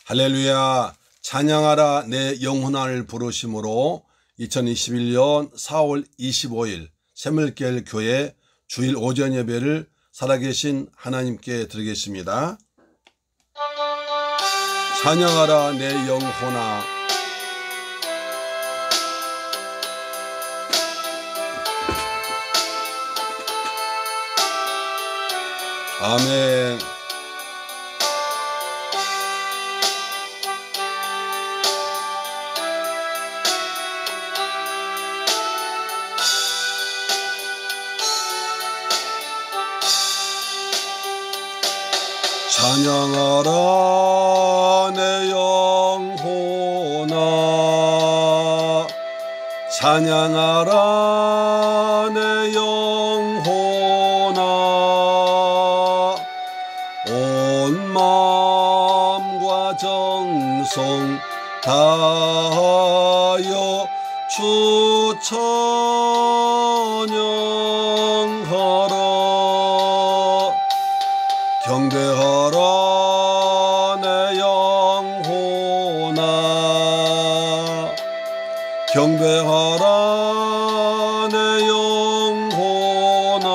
할렐루야. 찬양하라 내 영혼을 부르심으로 2021년 4월 25일 새물길 교회 주일 오전 예배를 살아계신 하나님께 드리겠습니다. 찬양하라 내 영혼아. 아멘. 찬양하라 내 영혼아, 찬양하라 내 영혼아, 온 마음과 정성 다하여 주 찬양하라. 경배하라 내 영혼아, 경배하라 내 영혼아,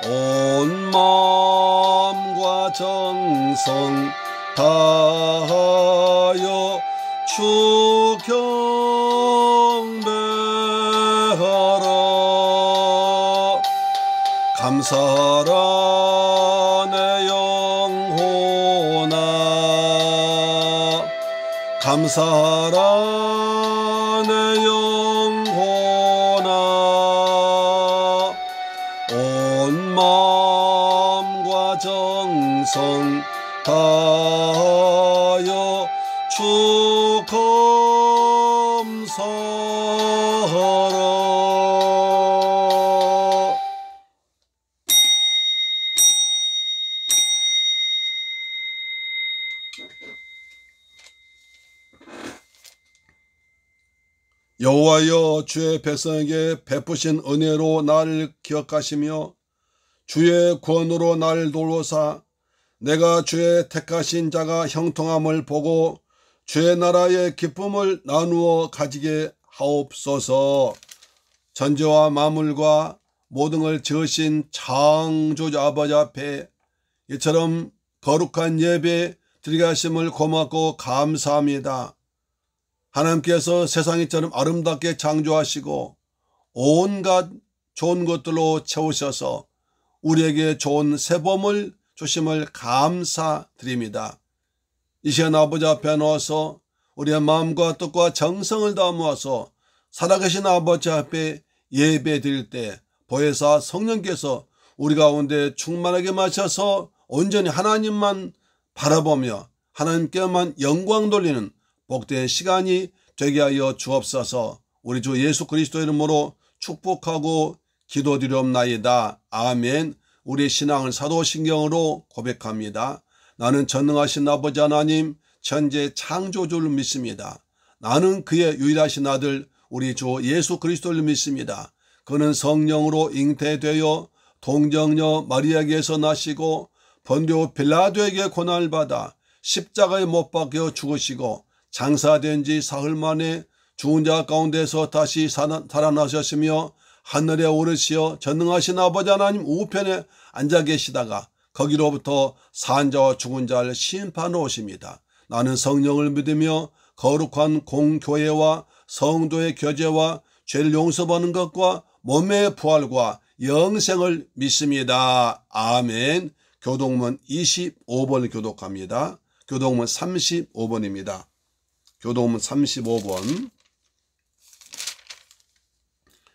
온 마음과 정성 다하여 주 경배하라. 감사하라 내 영혼아, 감사하라 내 영혼아, 온 마음과 정성 다하여 주 감사하라. 여호와여, 주의 백성에게 베푸신 은혜로 나를 기억하시며 주의 구원으로 나를 돌보사 내가 주의 택하신 자가 형통함을 보고 주의 나라의 기쁨을 나누어 가지게 하옵소서. 전지와 만물과 모든 걸 지으신 창조주 아버지 앞에 이처럼 거룩한 예배 드리게 하심을 고맙고 감사합니다. 하나님께서 세상이처럼 아름답게 창조하시고 온갖 좋은 것들로 채우셔서 우리에게 좋은 새봄을 주심을 감사드립니다. 이 시간 아버지 앞에 나와서 우리의 마음과 뜻과 정성을 다 모아서 살아계신 아버지 앞에 예배 드릴 때 보혜사 성령께서 우리 가운데 충만하게 마셔서 온전히 하나님만 바라보며 하나님께만 영광 돌리는 복된 시간이 되게 하여 주옵소서. 우리 주 예수 그리스도 이름으로 축복하고 기도드리옵나이다. 아멘. 우리의 신앙을 사도신경으로 고백합니다. 나는 전능하신 아버지 하나님 천재 창조주를 믿습니다. 나는 그의 유일하신 아들 우리 주 예수 그리스도를 믿습니다. 그는 성령으로 잉태되어 동정녀 마리아에게서 나시고 본디오 빌라도에게 고난을 받아 십자가에 못 박혀 죽으시고 장사된 지 사흘 만에 죽은 자 가운데서 다시 살아나셨으며 하늘에 오르시어 전능하신 아버지 하나님 우편에 앉아 계시다가 거기로부터 산 자와 죽은 자를 심판하러 오십니다. 나는 성령을 믿으며 거룩한 공교회와 성도의 교제와 죄를 용서받는 것과 몸의 부활과 영생을 믿습니다. 아멘. 교독문 25번을 교독합니다. 교독문 35번입니다. 교독문 35번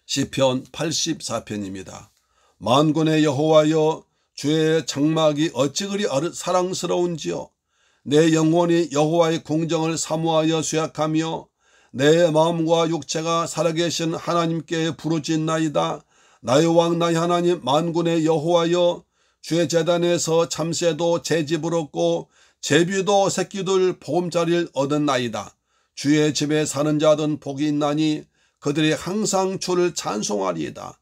시편 84편입니다. 만군의 여호와여, 주의 장막이 어찌 그리 사랑스러운지요. 내 영혼이 여호와의 궁정을 사모하여 쇠약하며 내 마음과 육체가 살아계신 하나님께 부르짖나이다. 나의 왕 나의 하나님 만군의 여호와여, 주의 제단에서 참새도 제 집을 얻고 제비도 새끼들 보금자리를 얻었나이다. 주의 집에 사는 자든 복이 있나니 그들이 항상 주를 찬송하리이다.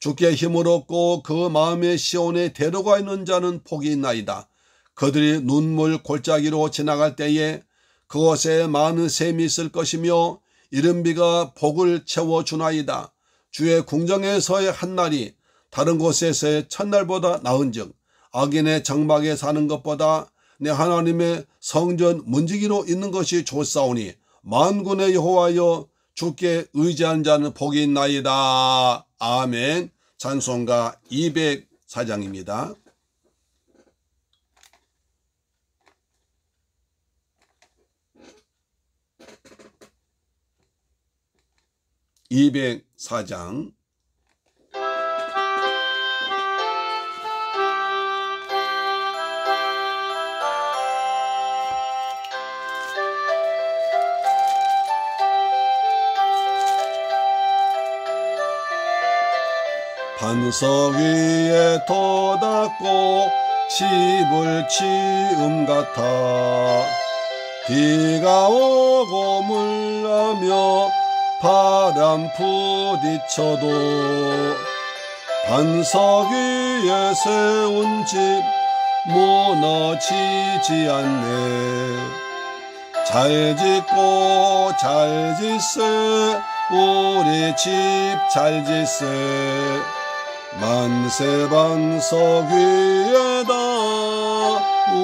주께 힘을 얻고 그 마음의 시온에 데려가 있는 자는 복이 있나이다. 그들이 눈물 골짜기로 지나갈 때에 그곳에 많은 샘이 있을 것이며 이른 비가 복을 채워주나이다. 주의 궁정에서의 한날이 다른 곳에서의 첫날보다 나은즉 악인의 장막에 사는 것보다 내 하나님의 성전 문지기로 있는 것이 좋사오니 만군의 여호와여 주께 의지한 자는 복이 있나이다. 아멘. 찬송가 204장입니다. (204장) 반석 위에 돋았고 집을 지음 같아 비가 오고 물나며 바람 부딪혀도 반석 위에 세운 집 무너지지 않네. 잘 짓고 잘 짓세 우리 집 잘 짓세 만세 반석 위에다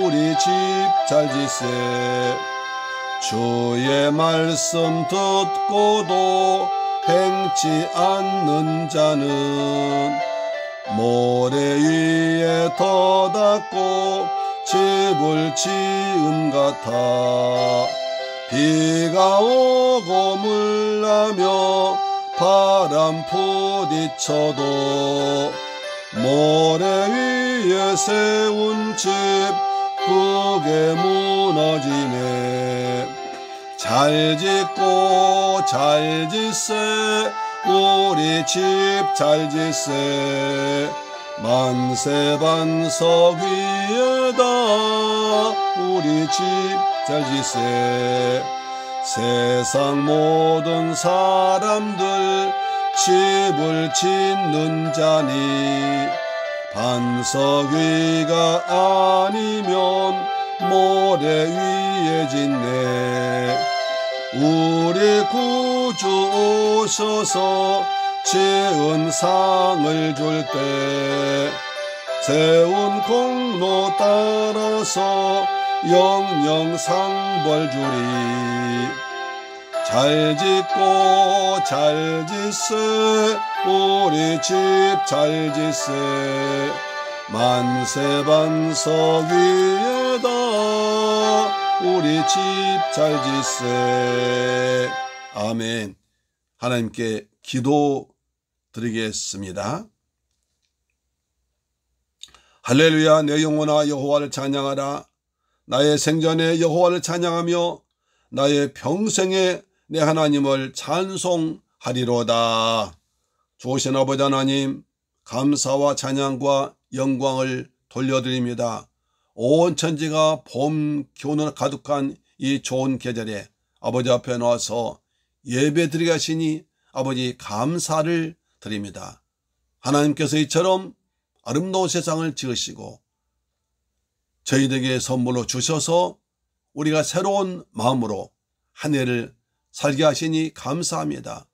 우리 집 잘 짓세 주의 말씀 듣고도 행치 않는 자는 모래 위에 돋았고 집을 지은 같아 비가 오고 물나며 바람 부딪혀도 모래 위에 세운 집 크게 무너지네. 잘 짓고 잘 짓세 우리 집 잘 짓세 만세 반석 위에다 우리 집 잘 짓세 세상 모든 사람들 집을 짓는 자니 반석 위가 아니면 모래 위에 짓네. 우리 구주 오셔서 지은 상을 줄 때 세운 공로 따라서 영영 상벌 주리. 잘 짓고 잘 짓세 우리 집 잘 짓세 만세 반석 위에다 우리 집 잘 짓세. 아멘. 하나님께 기도 드리겠습니다. 할렐루야. 내 영혼아 여호와를 찬양하라. 나의 생전에 여호와를 찬양하며 나의 평생에 내 하나님을 찬송하리로다. 좋으신 아버지 하나님, 감사와 찬양과 영광을 돌려드립니다. 온 천지가 봄 기운으로 가득한 이 좋은 계절에 아버지 앞에 나와서 예배드리게 하시니 아버지 감사를 드립니다. 하나님께서 이처럼 아름다운 세상을 지으시고 저희들에게 선물로 주셔서 우리가 새로운 마음으로 한 해를 살게 하시니 감사합니다.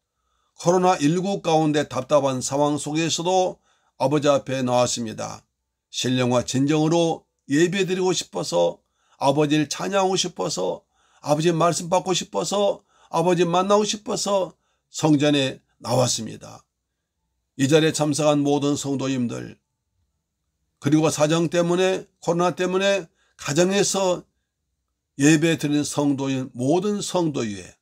코로나19 가운데 답답한 상황 속에서도 아버지 앞에 나왔습니다. 신령과 진정으로 예배드리고 싶어서 아버지를 찬양하고 싶어서 아버지 말씀 받고 싶어서 아버지 만나고 싶어서 성전에 나왔습니다. 이 자리에 참석한 모든 성도님들 그리고 사정 때문에 코로나 때문에 가정에서 예배 드리는 성도인 모든 성도 위에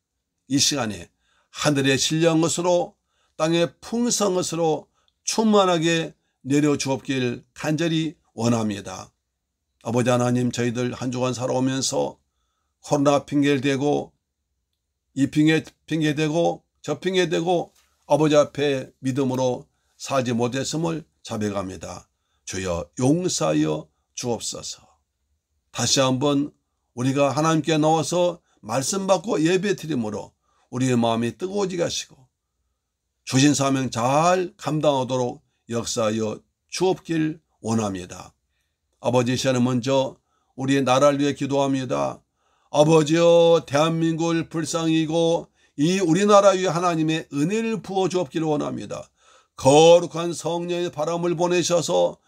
이 시간에 하늘의 신령한 것으로 땅의 풍성한 것으로 충만하게 내려주옵길 간절히 원합니다. 아버지 하나님, 저희들 한 주간 살아오면서 코로나 핑계를 대고 이 핑계 대고 저 핑계 대고 아버지 앞에 믿음으로 살지 못했음을 자백합니다. 주여 용서하여 주옵소서. 다시 한번 우리가 하나님께 나와서 말씀 받고 예배 드림으로 우리의 마음이 뜨거워지게 하시고 주신 사명 잘 감당하도록 역사하여 주옵길 원합니다. 아버지, 시간에 먼저 우리 나라를 위해 기도합니다. 아버지여, 대한민국을 불쌍히 여기고 이 우리나라 위에 하나님의 은혜를 부어주옵기를 원합니다. 거룩한 성령의 바람을 보내셔서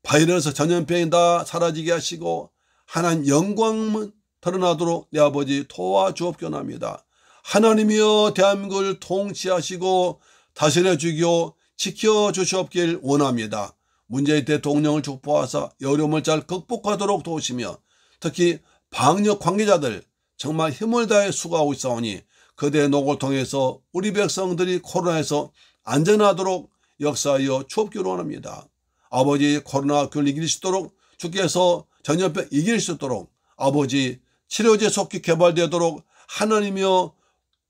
바이러스 전염병이 다 사라지게 하시고 하나님 영광만 드러나도록 내 아버지 도와주옵기 원합니다. 하나님이여, 대한민국을 통치하시고 다스려 주시고 지켜주시옵길 원합니다. 문재인 대통령을 축복하사 어려움을 잘 극복하도록 도우시며 특히 방역 관계자들 정말 힘을 다해 수고하고 있사오니 그대의 노고를 통해서 우리 백성들이 코로나에서 안전하도록 역사하여 주옵기를 원합니다. 아버지, 코로나19를 이길 수 있도록 주께서 전염병 이길 수 있도록 아버지, 치료제 속히 개발되도록 하나님이여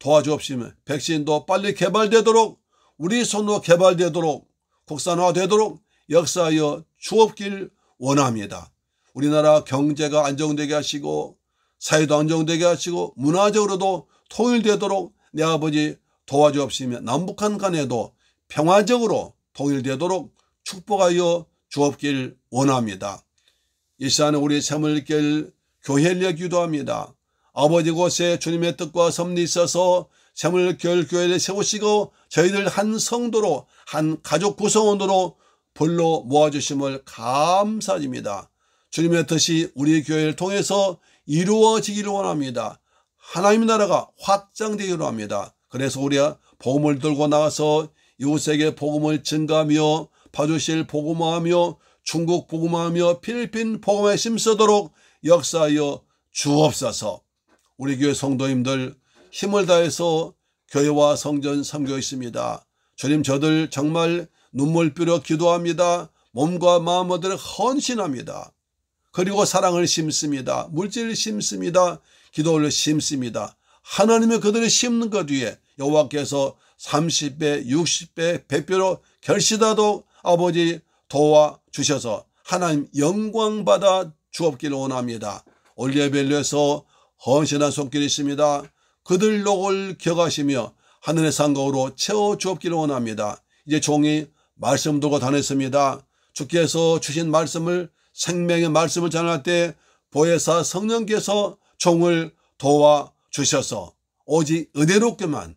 도와주옵시며 백신도 빨리 개발되도록 우리 손으로 개발되도록 국산화되도록 역사하여 주옵길 원합니다. 우리나라 경제가 안정되게 하시고 사회도 안정되게 하시고 문화적으로도 통일되도록 내 아버지 도와주옵시며 남북한 간에도 평화적으로 통일되도록 축복하여 주옵길 원합니다. 이 시간에 우리 샘물길 교회를 기도합니다. 아버지 곳에 주님의 뜻과 섭리 있어서 샘물길 교회를 세우시고 저희들 한 성도로 한 가족 구성원으로 불러 모아주심을 감사드립니다. 주님의 뜻이 우리 교회를 통해서 이루어지기를 원합니다. 하나님의 나라가 확장되기를 합니다. 그래서 우리가 복음을 들고 나가서 이웃에게 복음을 증가하며 봐주실 복음화하며 중국 복음화하며 필리핀 복음에 힘쓰도록 역사하여 주옵소서. 우리 교회 성도님들 힘을 다해서 교회와 성전 섬겨 있습니다. 주님, 저들 정말 눈물 뿌려 기도합니다. 몸과 마음을 헌신합니다. 그리고 사랑을 심습니다. 물질을 심습니다. 기도를 심습니다. 하나님의 그들을 심는 것 위에 여호와께서 30배, 60배, 100배로 결실하도록 아버지 도와주셔서 하나님 영광 받아 주옵기를 원합니다. 올리브엘에서 헌신한 손길이 있습니다. 그들 녹을 기억하시며 하늘의 상급으로 채워 주옵기를 원합니다. 이제 종이 말씀 들고 다녔습니다. 주께서 주신 말씀을 생명의 말씀을 전할 때 보혜사 성령께서 종을 도와주셔서 오직 은혜롭게만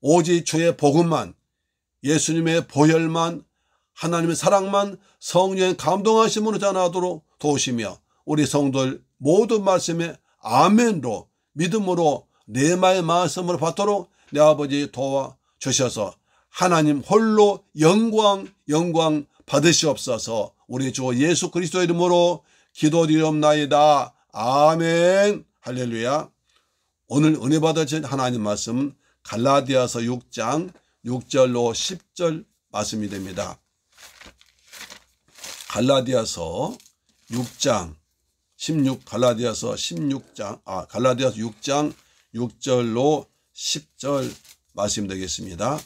오직 주의 복음만 예수님의 보혈만 하나님의 사랑만 성령의 감동하심으로 전하도록 도우시며 우리 성도들 모든 말씀에 아멘으로 믿음으로 레마의 말씀을 받도록 내 아버지 도와주셔서 하나님 홀로 영광 받으시옵소서. 우리 주 예수 그리스도 이름으로 기도드리옵나이다. 아멘. 할렐루야. 오늘 은혜 받으신 하나님 말씀 갈라디아서 6장 6절로 10절 말씀이 됩니다. 갈라디아서 6장 6장 6절로 10절 말씀 되겠습니다.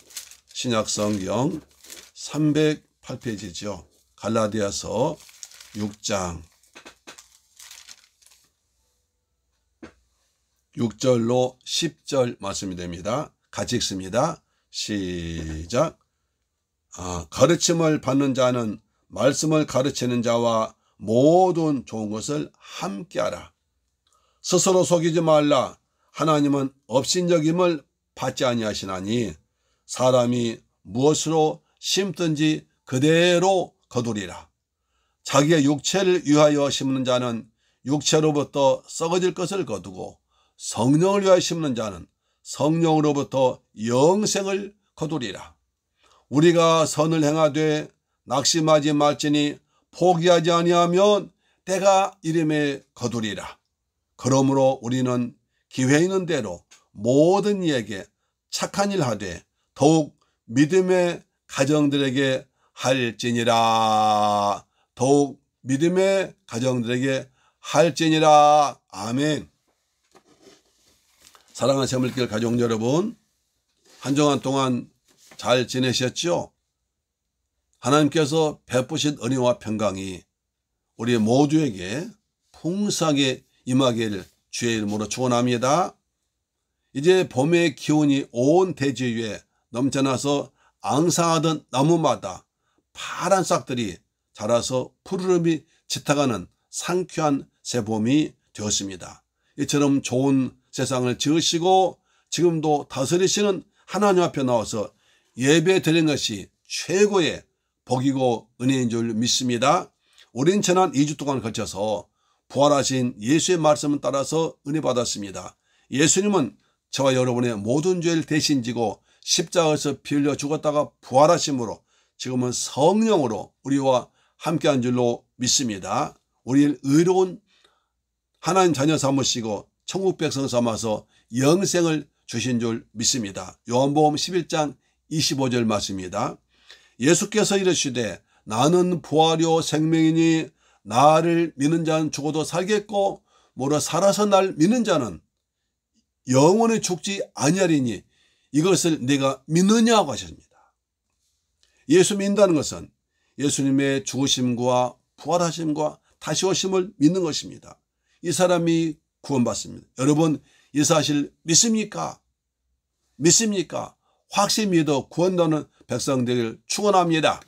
신약성경 308페이지죠. 갈라디아서 6장 6절로 10절 말씀이 됩니다. 같이 읽습니다. 시작. 가르침을 받는 자는 말씀을 가르치는 자와 모든 좋은 것을 함께하라. 스스로 속이지 말라. 하나님은 업신여김을 받지 아니하시나니 사람이 무엇으로 심든지 그대로 거두리라. 자기의 육체를 위하여 심는 자는 육체로부터 썩어질 것을 거두고 성령을 위하여 심는 자는 성령으로부터 영생을 거두리라. 우리가 선을 행하되 낙심하지 말지니 포기하지 아니하면 때가 이름에 거두리라. 그러므로 우리는 기회 있는 대로 모든 이에게 착한 일 하되 더욱 믿음의 가정들에게 할지니라. 더욱 믿음의 가정들에게 할지니라. 아멘. 사랑하는 샘물길 가족 여러분, 한 주간 동안 잘 지내셨죠? 하나님께서 베푸신 은혜와 평강이 우리 모두에게 풍성하게 임하기를 주의 이름으로 축원합니다. 이제 봄의 기운이 온 대지 위에 넘쳐나서 앙상하던 나무마다 파란 싹들이 자라서 푸르름이 짙어가는 상쾌한 새 봄이 되었습니다. 이처럼 좋은 세상을 지으시고 지금도 다스리시는 하나님 앞에 나와서 예배 드리는 것이 최고의 복이고 은혜인 줄 믿습니다. 우린 지난 2주 동안 걸쳐서 부활하신 예수의 말씀을 따라서 은혜 받았습니다. 예수님은 저와 여러분의 모든 죄를 대신 지고 십자가에서 피 흘려 죽었다가 부활하심으로 지금은 성령으로 우리와 함께한 줄로 믿습니다. 우리를 의로운 하나님 자녀 삼으시고 천국 백성 삼아서 영생을 주신 줄 믿습니다. 요한복음 11장 25절 말씀입니다. 예수께서 이르시되 나는 부활이요 생명이니 나를 믿는 자는 죽어도 살겠고 모로 살아서 날 믿는 자는 영원히 죽지 아니하리니 이것을 내가 믿느냐고 하셨습니다. 예수 믿는다는 것은 예수님의 죽으심과 부활하심과 다시 오심을 믿는 것입니다. 이 사람이 구원받습니다. 여러분 이 사실 믿습니까? 믿습니까? 확실히 믿어 구원받는 백성 되기를 축원합니다.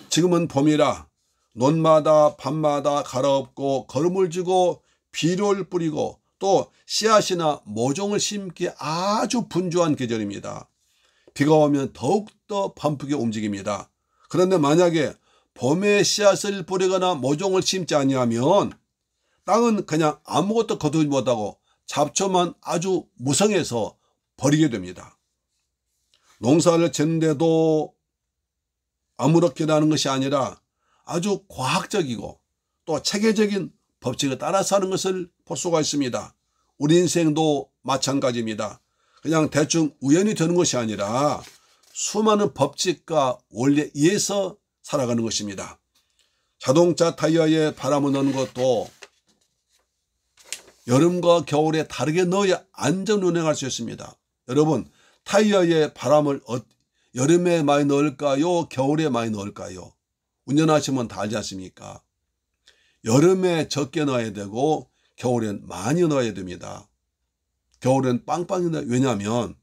지금은 봄이라 논마다 밤마다 갈아엎고 거름을 주고 비료를 뿌리고 또 씨앗이나 모종을 심기 아주 분주한 계절입니다. 비가 오면 더욱더 반프게 움직입니다. 그런데 만약에 봄에 씨앗을 뿌리거나 모종을 심지 아니하면 땅은 그냥 아무것도 거두지 못하고 잡초만 아주 무성해서 버리게 됩니다. 농사를 짓는데도 아무렇게나 하는 것이 아니라 아주 과학적이고 또 체계적인 법칙을 따라서 하는 것을 볼 수가 있습니다. 우리 인생도 마찬가지입니다. 그냥 대충 우연히 되는 것이 아니라 수많은 법칙과 원리에 의해서 살아가는 것입니다. 자동차 타이어에 바람을 넣는 것도 여름과 겨울에 다르게 넣어야 안전 운행할 수 있습니다. 여러분 타이어에 바람을 여름에 많이 넣을까요? 겨울에 많이 넣을까요? 운전하시면 다 알지 않습니까? 여름에 적게 넣어야 되고 겨울엔 많이 넣어야 됩니다. 겨울엔 빵빵히 넣어야, 왜냐하면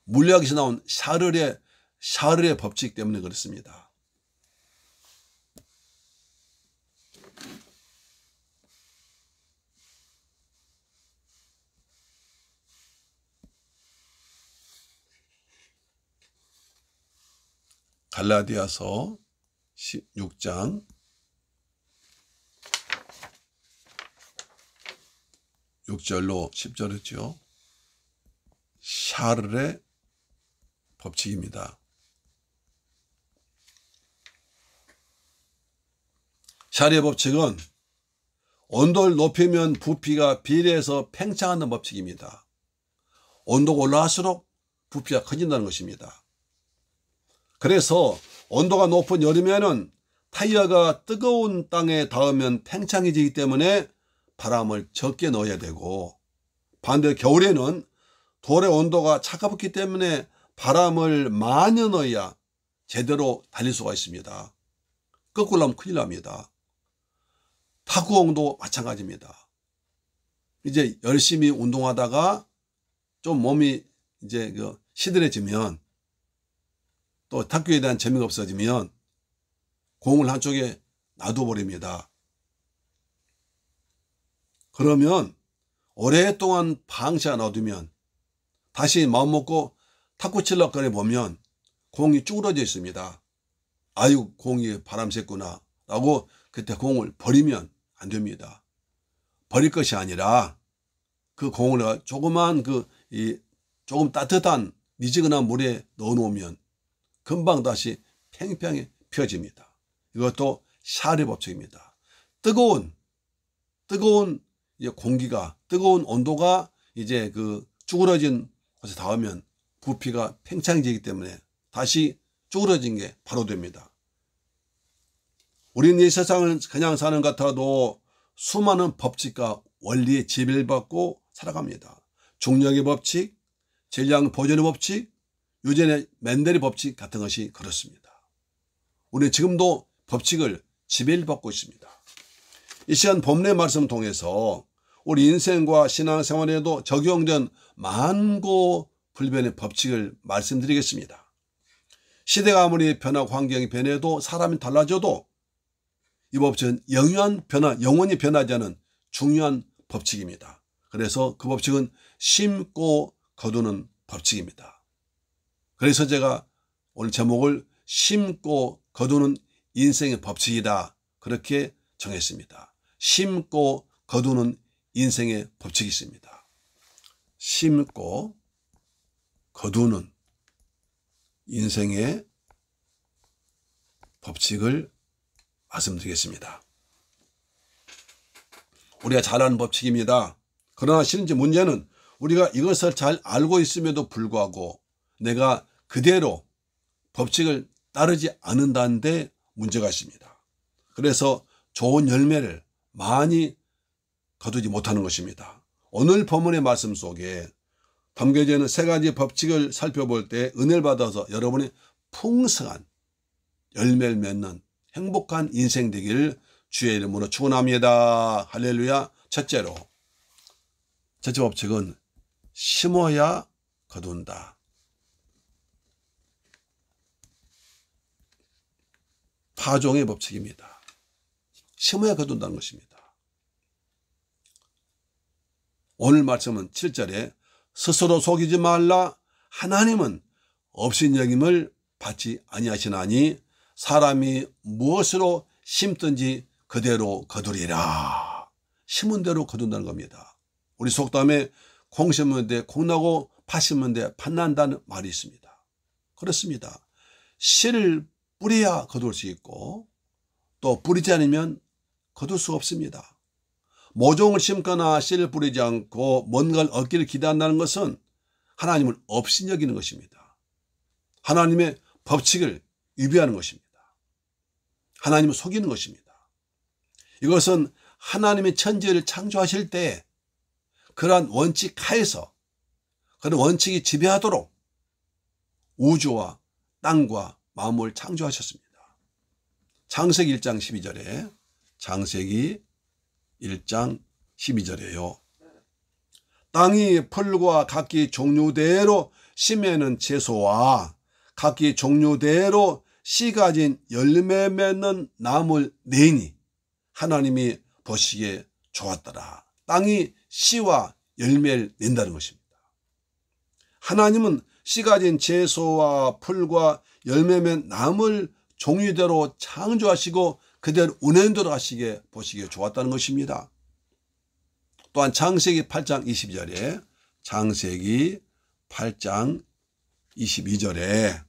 물리학에서 나온 샤를의 법칙 때문에 그렇습니다. 갈라디아서 16장 6절로 10절이죠. 샤를의 법칙입니다. 샤를의 법칙은 온도를 높이면 부피가 비례해서 팽창하는 법칙입니다. 온도가 올라갈수록 부피가 커진다는 것입니다. 그래서 온도가 높은 여름에는 타이어가 뜨거운 땅에 닿으면 팽창해지기 때문에 바람을 적게 넣어야 되고 반대로 겨울에는 돌의 온도가 차갑기 때문에 바람을 많이 넣어야 제대로 달릴 수가 있습니다. 거꾸로 하면 큰일 납니다. 탁구공도 마찬가지입니다. 이제 열심히 운동하다가 좀 몸이 이제 시들해지면 또 탁구에 대한 재미가 없어지면 공을 한쪽에 놔둬버립니다. 그러면 오랫동안 방치해 놔두면 다시 마음먹고 탁구 치려고 꺼내 보면 공이 쭈그러져 있습니다. 아유 공이 바람 쐴구나 라고 그때 공을 버리면 안 됩니다. 버릴 것이 아니라 그 공을 조그만 조금 따뜻한 미지근한 물에 넣어 놓으면 금방 다시 팽팽히 펴집니다. 이것도 샤르의 법칙입니다. 뜨거운 공기가 뜨거운 온도가 이제 쭈그러진 곳에 닿으면 부피가 팽창해지기 때문에 다시 쭈그러진 게 바로 됩니다. 우리는 이 세상을 그냥 사는 것 같아도 수많은 법칙과 원리에 지배를 받고 살아갑니다. 중력의 법칙, 질량 보존의 법칙, 유전의 맨델의 법칙 같은 것이 그렇습니다. 우리는 지금도 법칙을 지배를 받고 있습니다. 이 시간 본문의 말씀을 통해서 우리 인생과 신앙생활에도 적용된 만고 불변의 법칙을 말씀드리겠습니다. 시대가 아무리 변하고 환경이 변해도 사람이 달라져도 이 법칙은 영원히 변하지 않은 중요한 법칙입니다. 그래서 그 법칙은 심고 거두는 법칙입니다. 그래서 제가 오늘 제목을 심고 거두는 인생의 법칙이다, 그렇게 정했습니다. 심고 거두는 인생의 법칙이 있습니다. 심고 거두는 인생의 법칙을 말씀드리겠습니다. 우리가 잘 아는 법칙입니다. 그러나 실제 문제는 우리가 이것을 잘 알고 있음에도 불구하고 내가 그대로 법칙을 따르지 않는다는 데 문제가 있습니다. 그래서 좋은 열매를 많이 거두지 못하는 것입니다. 오늘 본문의 말씀 속에 담겨져 있는 세 가지 법칙을 살펴볼 때 은혜를 받아서 여러분이 풍성한 열매를 맺는 행복한 인생 되기를 주의 이름으로 축원합니다. 할렐루야. 첫째 법칙은 심어야 거둔다. 파종의 법칙입니다. 심어야 거둔다는 것입니다. 오늘 말씀은 7절에 스스로 속이지 말라. 하나님은 업신여김을 받지 아니하시나니 사람이 무엇으로 심든지 그대로 거두리라. 심은 대로 거둔다는 겁니다. 우리 속담에 콩 심은 데 콩 나고 팥 심은 데 팥 난다는 말이 있습니다. 그렇습니다. 씨를 뿌려야 거둘 수 있고 또 뿌리지 않으면 거둘 수 없습니다. 모종을 심거나 씨를 뿌리지 않고 뭔가를 얻기를 기대한다는 것은 하나님을 업신여기는 것입니다. 하나님의 법칙을 위배하는 것입니다. 하나님을 속이는 것입니다. 이것은 하나님의 천지를 창조하실 때 그러한 원칙 하에서 그런 원칙이 지배하도록 우주와 땅과 만물을 창조하셨습니다. 창세기 1장 12절에 창세기 1장 12절에요. 땅이 풀과 각기 종류대로 심에는 채소와 각기 종류대로 씨 가진 열매 맺는 나물 내니 하나님이 보시기에 좋았더라. 땅이 씨와 열매를 낸다는 것입니다. 하나님은 씨 가진 채소와 풀과 열매 맺는 나물 종류대로 창조하시고 그대로 운행대로 하시기에 보시기에 좋았다는 것입니다. 또한 창세기 8장 22절에 창세기 8장 22절에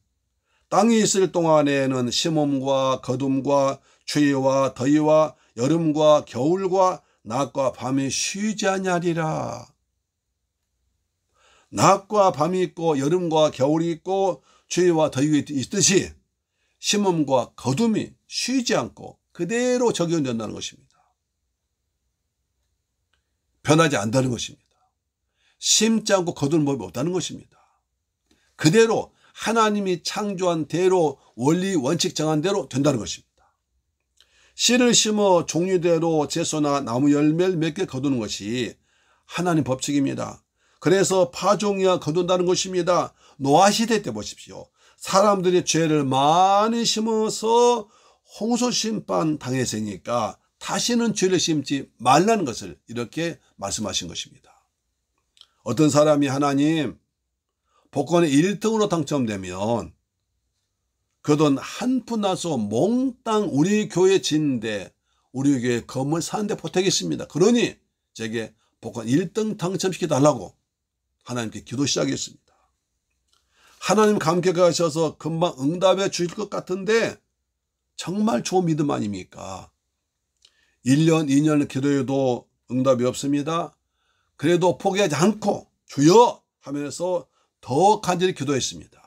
땅이 있을 동안에는 심음과 거둠과 추위와 더위와 여름과 겨울과 낮과 밤이 쉬지 아니하리라. 낮과 밤이 있고 여름과 겨울이 있고 추위와 더위가 있듯이 심음과 거둠이 쉬지 않고 그대로 적용된다는 것입니다. 변하지 않는다는 것입니다. 심지 않고 거두는 법이 없다는 것입니다. 그대로 하나님이 창조한 대로 원리 원칙 정한 대로 된다는 것입니다. 씨를 심어 종류대로 채소나 나무 열매를 몇 개 거두는 것이 하나님 법칙입니다. 그래서 파종이야 거둔다는 것입니다. 노아시대 때 보십시오. 사람들이 죄를 많이 심어서 홍수심판 당했으니까 다시는 죄를 심지 말라는 것을 이렇게 말씀하신 것입니다. 어떤 사람이 하나님 복권에 1등으로 당첨되면 그 돈 한 푼 나서 몽땅 우리 교회 짓는데 우리 교회 건물 사는데 보태겠습니다. 그러니 제게 복권 1등 당첨시켜달라고 하나님께 기도 시작했습니다. 하나님 감격하셔서 금방 응답해 주실 것 같은데 정말 좋은 믿음 아닙니까? 1년, 2년 기도해도 응답이 없습니다. 그래도 포기하지 않고 주여 하면서 더 간절히 기도했습니다.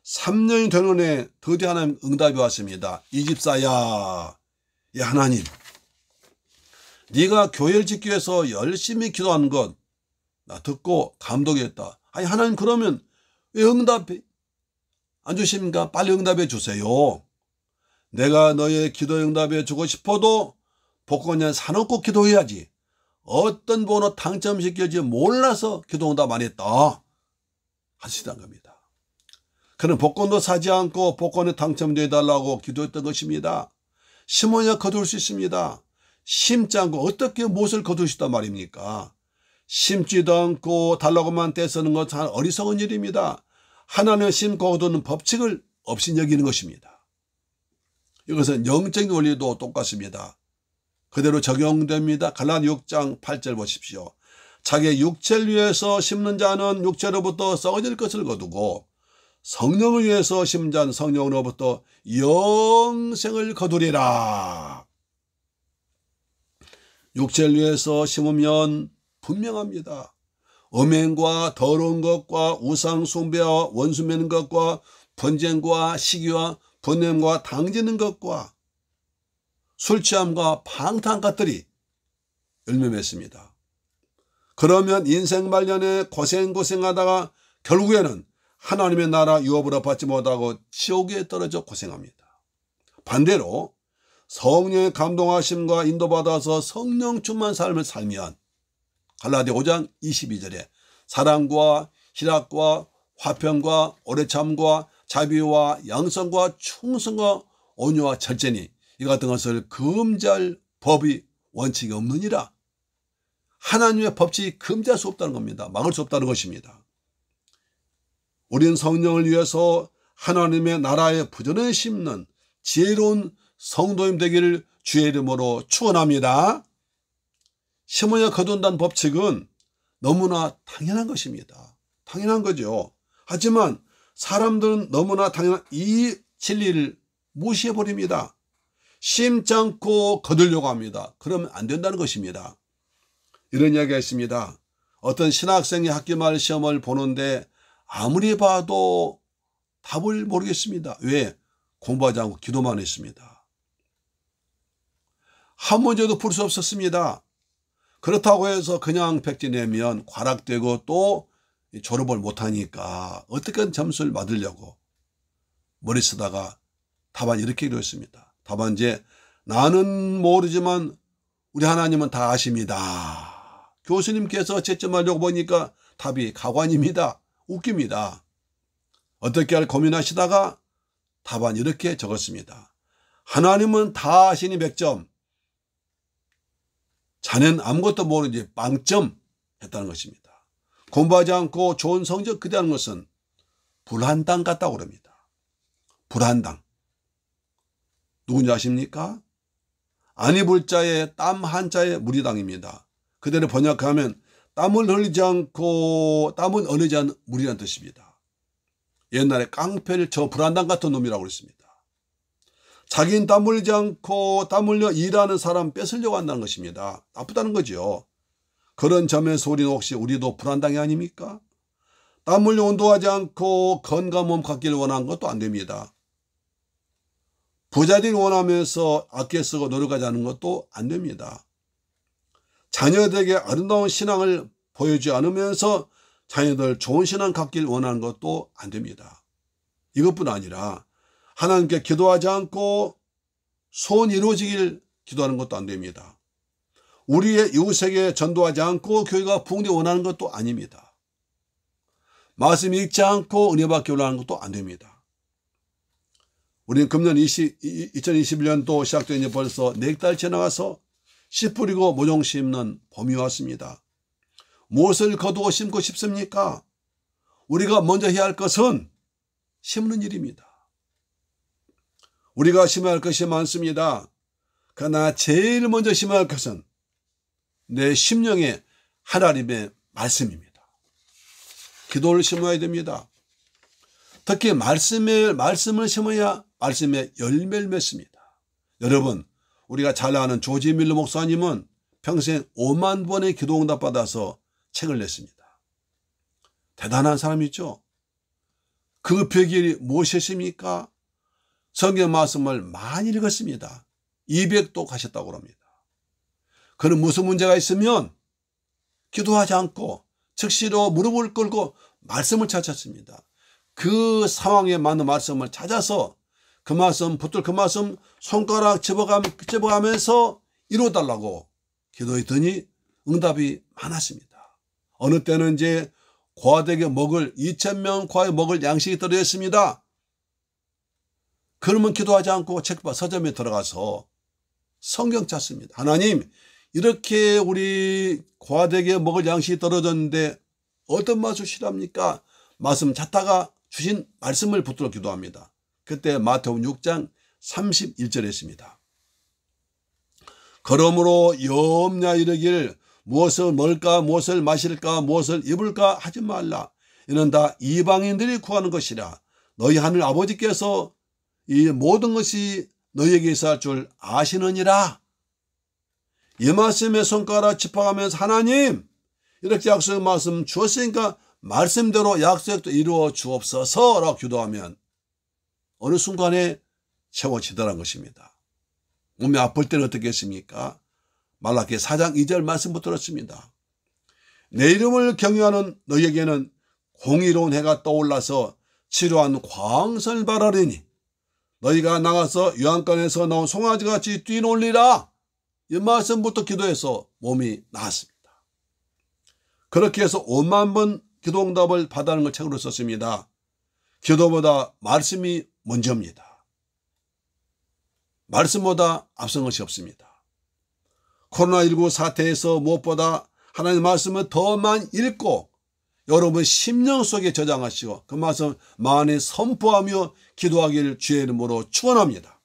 3년이 되는 해 드디어 하나님 응답이 왔습니다. 이 집사야, 하나님, 네가 교회를 짓기 위해서 열심히 기도한 것 나 듣고 감동했다. 아니 하나님 그러면 왜 응답 안 주십니까? 빨리 응답해 주세요. 내가 너의 기도 응답해 주고 싶어도 복권을 사놓고 기도해야지. 어떤 번호 당첨시킬지 몰라서 기도 응답 안 했다 하시던 겁니다. 그는 복권도 사지 않고 복권에 당첨되어 달라고 기도했던 것입니다. 심어야 거둘 수 있습니다. 심지 않고 어떻게 무엇을 거둘 수 있단 말입니까? 심지도 않고 달라고만 떼쓰는 것은 어리석은 일입니다. 하나님의 심고 거두는 법칙을 없이 여기는 것입니다. 이것은 영적인 원리도 똑같습니다. 그대로 적용됩니다. 갈라디아 6장 8절 보십시오. 자기의 육체를 위해서 심는 자는 육체로부터 썩어질 것을 거두고 성령을 위해서 심는 자는 성령으로부터 영생을 거두리라. 육체를 위해서 심으면 분명합니다. 음행과 더러운 것과 우상 숭배와 원수 맺는 것과 분쟁과 시기와 분냄과 당지는 것과 술 취함과 방탕한 것들이 열매 맺습니다. 그러면 인생 말년에 고생하다가 결국에는 하나님의 나라 유업으로 받지 못하고 지옥에 떨어져 고생합니다. 반대로 성령의 감동하심과 인도받아서 성령 충만 삶을 살면 갈라디아 5장 22절에 사랑과 희락과 화평과 오래참과 자비와 양성과 충성과 온유와 절제니 이 같은 것을 금지할 법이 원칙이 없느니라. 하나님의 법칙이 금지할 수 없다는 겁니다. 막을 수 없다는 것입니다. 우리는 성령을 위해서 하나님의 나라에 부전을 심는 지혜로운 성도님 되기를 주의 이름으로 축원합니다. 심어야 거둔다는 법칙은 너무나 당연한 것입니다. 당연한 거죠. 하지만 사람들은 너무나 당연한 이 진리를 무시해버립니다. 심지 않고 거두려고 합니다. 그러면 안 된다는 것입니다. 이런 이야기가 있습니다. 어떤 신학생이 학기 말 시험을 보는데 아무리 봐도 답을 모르겠습니다. 왜? 공부하지 않고 기도만 했습니다. 한 문제도 풀 수 없었습니다. 그렇다고 해서 그냥 백지 내면 과락되고 또 졸업을 못하니까 어떻게든 점수를 받으려고 머리 쓰다가 답안 이렇게 이루었습니다. 답안지에 나는 모르지만 우리 하나님은 다 아십니다. 교수님께서 채점하려고 보니까 답이 가관입니다. 웃깁니다. 어떻게 할 고민하시다가 답안 이렇게 적었습니다. 하나님은 다 아시니 100점. 자네는 아무것도 모르지 빵점 했다는 것입니다. 공부하지 않고 좋은 성적 기대하는 것은 불한당 같다고 그럽니다. 불한당. 누군지 아십니까? 안 입을 자의 땀 한자의 무리당입니다. 그대로 번역하면 땀을 흘리지 않고 땀은 어리지 않은 무리라는 뜻입니다. 옛날에 깡패를 저 불한당 같은 놈이라고 그랬습니다. 자기는 땀 흘리지 않고 땀 흘려 일하는 사람 뺏으려고 한다는 것입니다. 나쁘다는 거죠. 그런 점에서 우리도 불한당이 아닙니까? 땀 흘려 운동하지 않고 건강한 몸 갖기를 원하는 것도 안 됩니다. 부자 되길 원하면서 아껴 쓰고 노력하지 않는 것도 안 됩니다. 자녀들에게 아름다운 신앙을 보여주지 않으면서 자녀들 좋은 신앙 갖길 원하는 것도 안 됩니다. 이것뿐 아니라 하나님께 기도하지 않고 소원 이루어지길 기도하는 것도 안 됩니다. 우리의 이웃에게 전도하지 않고 교회가 부흥되기 원하는 것도 아닙니다. 말씀 읽지 않고 은혜 받기 원하는 것도 안 됩니다. 우리는 금년 2021년도 시작된 지 벌써 4달 지나가서 씨 뿌리고 모종 심는 봄이 왔습니다. 무엇을 거두고 심고 싶습니까? 우리가 먼저 해야 할 것은 심는 일입니다. 우리가 심어야 할 것이 많습니다. 그러나 제일 먼저 심어야 할 것은 내 심령의 하나님의 말씀입니다. 기도를 심어야 됩니다. 특히 말씀을 심어야 말씀의 열매를 맺습니다. 여러분, 우리가 잘 아는 조지 밀러 목사님은 평생 5만 번의 기도 응답 받아서 책을 냈습니다. 대단한 사람이죠. 그 비결이 무엇이십니까? 성경 말씀을 많이 읽었습니다. 200도 가셨다고 합니다. 그는 무슨 문제가 있으면 기도하지 않고 즉시로 무릎을 꿇고 말씀을 찾았습니다. 그 상황에 맞는 말씀을 찾아서 그 말씀 붙들 그 말씀 손가락 집어가면서 이루어달라고 기도했더니 응답이 많았습니다. 어느 때는 이제 고아들에게 먹을 2,000명 고아에 먹을 양식이 떨어졌습니다. 그러면 기도하지 않고 책과 서점에 들어가서 성경 찾습니다. 하나님, 이렇게 우리 과대에게 먹을 양식이 떨어졌는데 어떤 맛을 주시랍니까? 말씀 찾다가 주신 말씀을 붙들어 기도합니다. 그때 마태복음 6장 31절에 있습니다. 그러므로 염려 이르길 무엇을 먹을까 무엇을 마실까 무엇을 입을까 하지 말라. 이는 다 이방인들이 구하는 것이라. 너희 하늘 아버지께서 이 모든 것이 너희에게 있을 줄 아시느니라. 이 말씀에 손가락 짚어가면서 하나님, 이렇게 약속의 말씀 주었으니까 말씀대로 약속도 이루어 주옵소서라고 기도하면 어느 순간에 채워지더란 것입니다. 몸이 아플 때는 어떻게 했습니까? 말라기 4장 2절 말씀 붙들었습니다. 내 이름을 경외하는 너희에게는 공의로운 해가 떠올라서 치료한 광선을 발하리니 너희가 나가서 유황간에서 나온 송아지같이 뛰놀리라. 이 말씀부터 기도해서 몸이 나았습니다. 그렇게 해서 5만 번 기도응답을 받아는 걸 책으로 썼습니다. 기도보다 말씀이 먼저입니다. 말씀보다 앞선 것이 없습니다. 코로나19 사태에서 무엇보다 하나님의 말씀을 더 많이 읽고 여러분 심령 속에 저장하시고 그 말씀 많이 선포하며 기도하기를 주의 이름으로 축원합니다.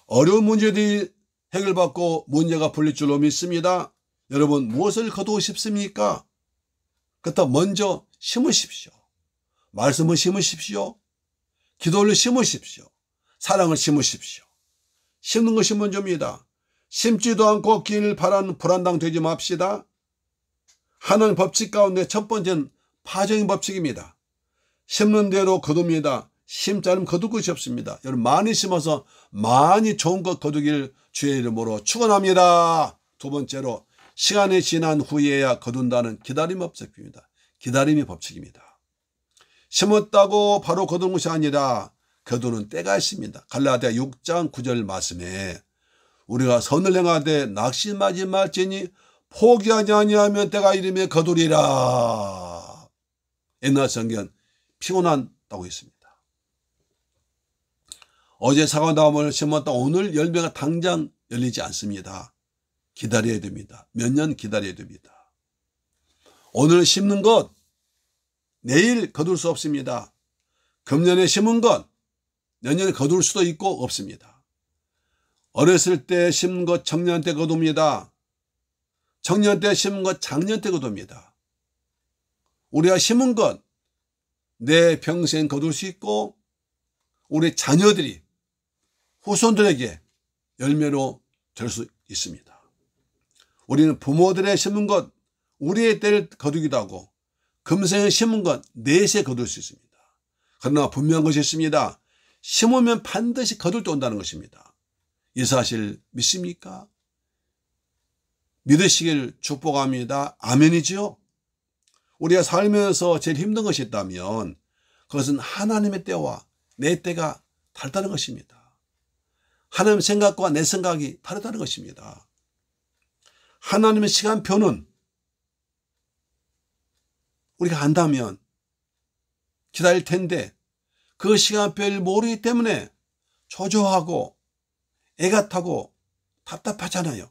어려운 문제들이 해결받고 문제가 풀릴 줄로 믿습니다. 여러분 무엇을 거두고 싶습니까? 그렇다 먼저 심으십시오. 말씀을 심으십시오. 기도를 심으십시오. 사랑을 심으십시오. 심는 것이 먼저입니다. 심지도 않고 길 바라는 불안당 되지 맙시다. 하나님 법칙 가운데 첫 번째는 파적인 법칙입니다. 심는 대로 거둡니다. 심지 않으면 거둘 것이 없습니다. 여러분 많이 심어서 많이 좋은 것 거두기를 주의 이름으로 축원합니다. 두 번째로 시간이 지난 후에야 거둔다는 기다림 법칙입니다. 기다림이 법칙입니다. 심었다고 바로 거두는 것이 아니라 거두는 때가 있습니다. 갈라디아 6장 9절 말씀에 우리가 선을 행하되 낙심하지 말지니 포기하지 아니하면 때가 이르면 거두리라. 옛날 성경 피곤한다고 했습니다. 어제 사과나무를 심었다 오늘 열매가 당장 열리지 않습니다. 기다려야 됩니다. 몇 년 기다려야 됩니다. 오늘 심는 것 내일 거둘 수 없습니다. 금년에 심은 것 내년에 거둘 수도 있고 없습니다. 어렸을 때 심은 것 청년 때 거둡니다. 청년 때 심은 것 장년 때 거둡니다. 우리가 심은 것 내 평생 거둘 수 있고 우리 자녀들이 후손들에게 열매로 될 수 있습니다. 우리는 부모들의 심은 것 우리의 때를 거두기도 하고 금생에 심은 것 내세 거둘 수 있습니다. 그러나 분명한 것이 있습니다. 심으면 반드시 거둘 때 온다는 것입니다. 이 사실 믿습니까? 믿으시길 축복합니다. 아멘이지요? 우리가 살면서 제일 힘든 것이 있다면 그것은 하나님의 때와 내 때가 다르다는 것입니다. 하나님의 생각과 내 생각이 다르다는 것입니다. 하나님의 시간표는 우리가 안다면 기다릴 텐데 그 시간표를 모르기 때문에 초조하고 애가 타고 답답하잖아요.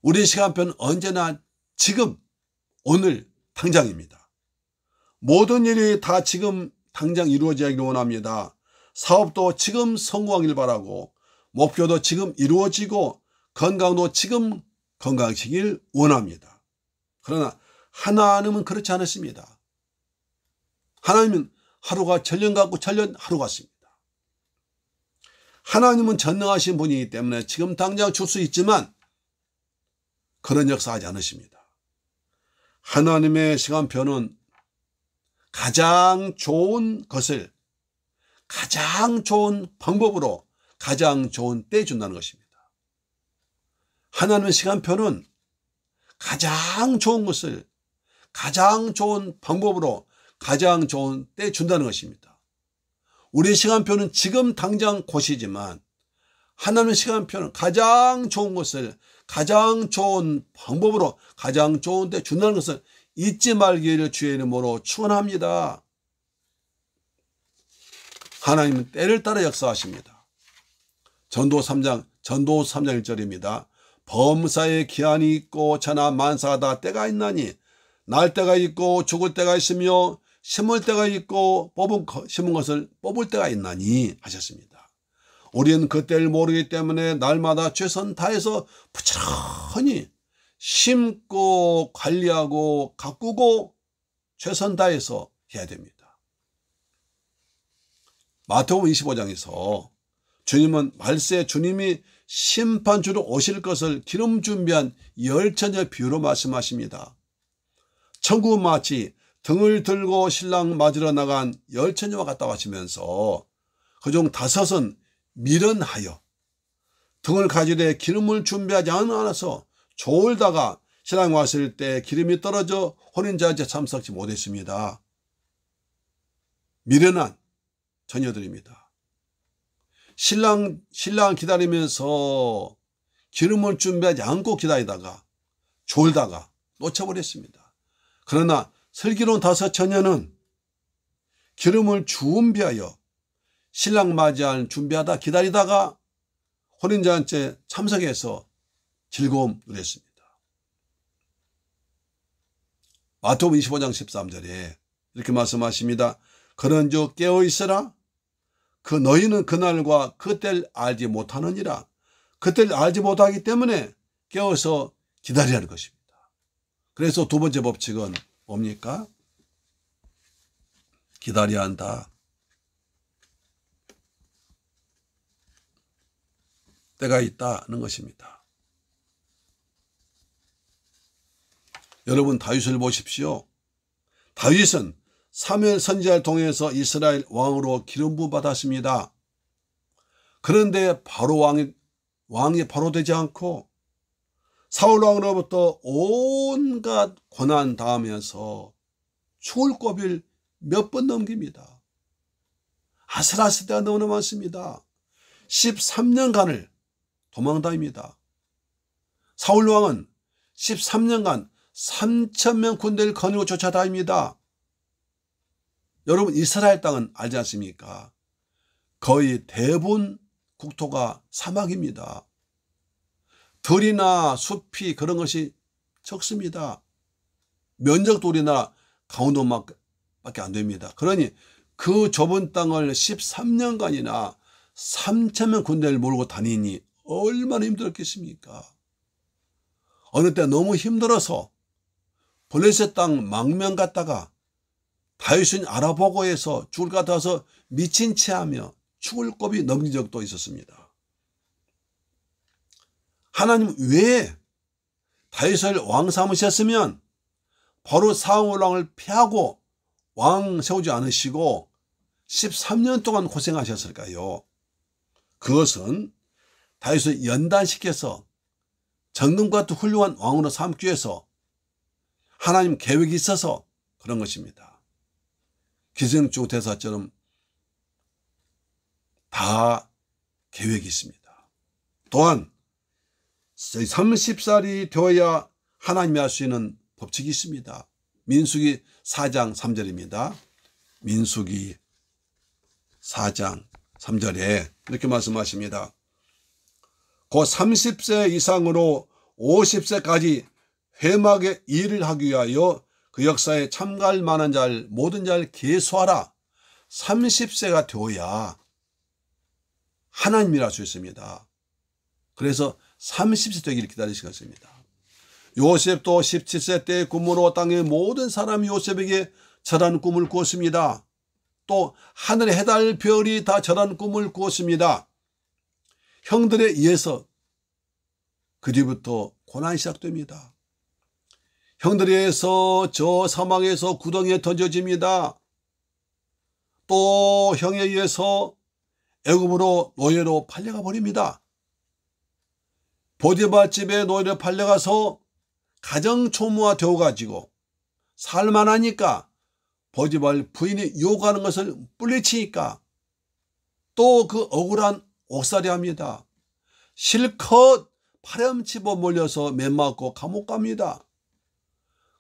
우리 시간표는 언제나 지금 오늘 당장입니다. 모든 일이 다 지금 당장 이루어지기를 원합니다. 사업도 지금 성공하길 바라고 목표도 지금 이루어지고 건강도 지금 건강해지길 원합니다. 그러나 하나님은 그렇지 않습니다. 하나님은 하루가 전년 같고 전년 하루 같습니다. 하나님은 전능하신 분이기 때문에 지금 당장 줄 수 있지만 그런 역사하지 않으십니다. 하나님의 시간표는 가장 좋은 것을 가장 좋은 방법으로 가장 좋은 때에 준다는 것입니다. 하나님의 시간표는 가장 좋은 것을 가장 좋은 방법으로 가장 좋은 때에 준다는 것입니다. 우리의 시간표는 지금 당장 곧이지만 하나님의 시간표는 가장 좋은 것을 가장 좋은 방법으로 가장 좋은 때 준다는 것을 잊지 말기를 주의 이름으로 축원합니다. 하나님은 때를 따라 역사하십니다. 전도 3장 1절입니다. 범사에 기한이 있고 천하 만사가 때가 있나니 날 때가 있고 죽을 때가 있으며 심을 때가 있고 심은 것을 뽑을 때가 있나니 하셨습니다. 우리는 그때를 모르기 때문에 날마다 최선 다해서 부지런히 심고 관리하고 가꾸고 최선 다해서 해야 됩니다. 마태복음 25장에서 주님은 말세 주님이 심판주로 오실 것을 기름 준비한 열처녀 비유로 말씀하십니다. 천국은 마치 등을 들고 신랑 맞으러 나간 열처녀와 같다고 하시면서 그중 5은 미련하여 등을 가지되 기름을 준비하지 않아서 졸다가 신랑 왔을 때 기름이 떨어져 혼인잔치에 참석하지 못했습니다. 미련한 처녀들입니다. 신랑 기다리면서 기름을 준비하지 않고 기다리다가 졸다가 놓쳐버렸습니다. 그러나 슬기로운 5 처녀는 기름을 준비하여 신랑 맞이할 준비하다 기다리다가 혼인잔치에 참석해서 즐거움 누렸습니다. 마태복음 25장 13절에 이렇게 말씀하십니다. 그런즉 깨어있으라. 그 너희는 그날과 그때를 알지 못하느니라. 그때를 알지 못하기 때문에 깨어서 기다려야 할 것입니다. 그래서 두 번째 법칙은 뭡니까? 기다려야 한다. 때가 있다는 것입니다. 여러분 다윗을 보십시오. 다윗은 사무엘 선지자를 통해서 이스라엘 왕으로 기름 부음 받았습니다. 그런데 바로 왕이 바로 되지 않고 사울 왕으로부터 온갖 고난 당하면서 죽을 고비를 몇 번 넘깁니다. 아슬아슬 때가 너무나 많습니다. 13년간을 도망다닙니다. 사울 왕은 13년간 3,000명 군대를 거느리고 쫓아다닙니다. 여러분 이스라엘 땅은 알지 않습니까? 거의 대부분 국토가 사막입니다. 들이나 숲이 그런 것이 적습니다. 면적도 우리나라 강원도밖에 안 됩니다. 그러니 그 좁은 땅을 13년간이나 3,000명 군대를 몰고 다니니 얼마나 힘들었겠습니까? 어느 때 너무 힘들어서 블레셋 땅 망명 갔다가 다윗은 알아보고 해서 죽을 것 같아서 미친 체하며 죽을 고비 넘긴 적도 있었습니다. 하나님 왜 다윗을 왕 삼으셨으면 바로 사울 왕을 패하고 왕 세우지 않으시고 13년 동안 고생하셨을까요? 그것은 다윗을 연단시켜서 정금과 같은 훌륭한 왕으로 삼기 위해서 하나님 계획이 있어서 그런 것입니다. 기생충 대사처럼 다 계획이 있습니다. 또한 30살이 되어야 하나님이 할 수 있는 법칙이 있습니다. 민수기 4장 3절입니다. 민수기 4장 3절에 이렇게 말씀하십니다. 곧 30세 이상으로 50세까지 회막의 일을 하기 위하여 그 역사에 참가할 만한 자를 모든 자를 계수하라. 30세가 되어야 하나님이라 할 수 있습니다. 그래서 30세 되기를 기다리시는 것입니다. 요셉도 17세 때의 꿈으로 땅의 모든 사람이 요셉에게 절하는 꿈을 꾸었습니다. 또 하늘의 해달 별이 다 절하는 꿈을 꾸었습니다. 형들에 의해서 그 뒤부터 고난이 시작됩니다. 형들에 의해서 저 사망에서 구덩이에 던져집니다. 또 형에 의해서 애굽으로 노예로 팔려가 버립니다. 보디발 집에 노예로 팔려가서 가정초무가 되어가지고 살만하니까 보디발 부인이 요구하는 것을 뿌리치니까 또 그 억울한 옥살이 합니다. 실컷 파렴치고 몰려서 맴맞고 감옥 갑니다.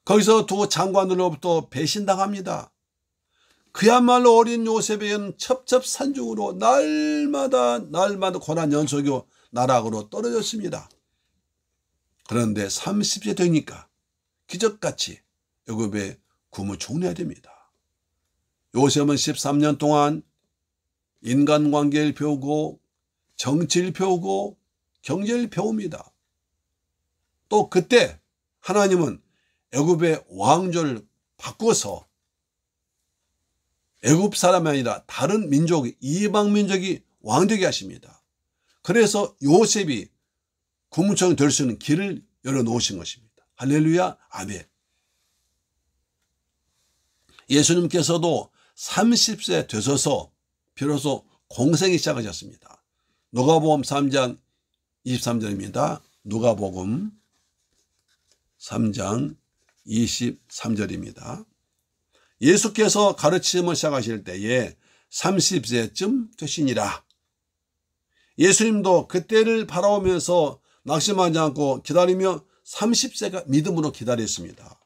거기서 두 장관들로부터 배신당합니다. 그야말로 어린 요셉에게는 첩첩산중으로 날마다 고난 연속이 나락으로 떨어졌습니다. 그런데 30세 되니까 기적같이 애굽의 굶을 종려야 됩니다. 요셉은 13년 동안 인간관계를 배우고 정치를 배우고 경제를 배웁니다. 또 그때 하나님은 애굽의 왕조를 바꿔서 애굽 사람이 아니라 다른 민족, 이방 민족이 왕되게 하십니다. 그래서 요셉이 국무총리 될 수 있는 길을 열어놓으신 것입니다. 할렐루야, 아멘. 예수님께서도 30세 되셔서 비로소 공생이 시작하셨습니다. 누가복음 3장 23절입니다. 누가복음 3장 23절입니다. 예수께서 가르침을 시작하실 때에 30세쯤 되시니라. 예수님도 그때를 바라보면서 낙심하지 않고 기다리며 30세가 믿음으로 기다렸습니다.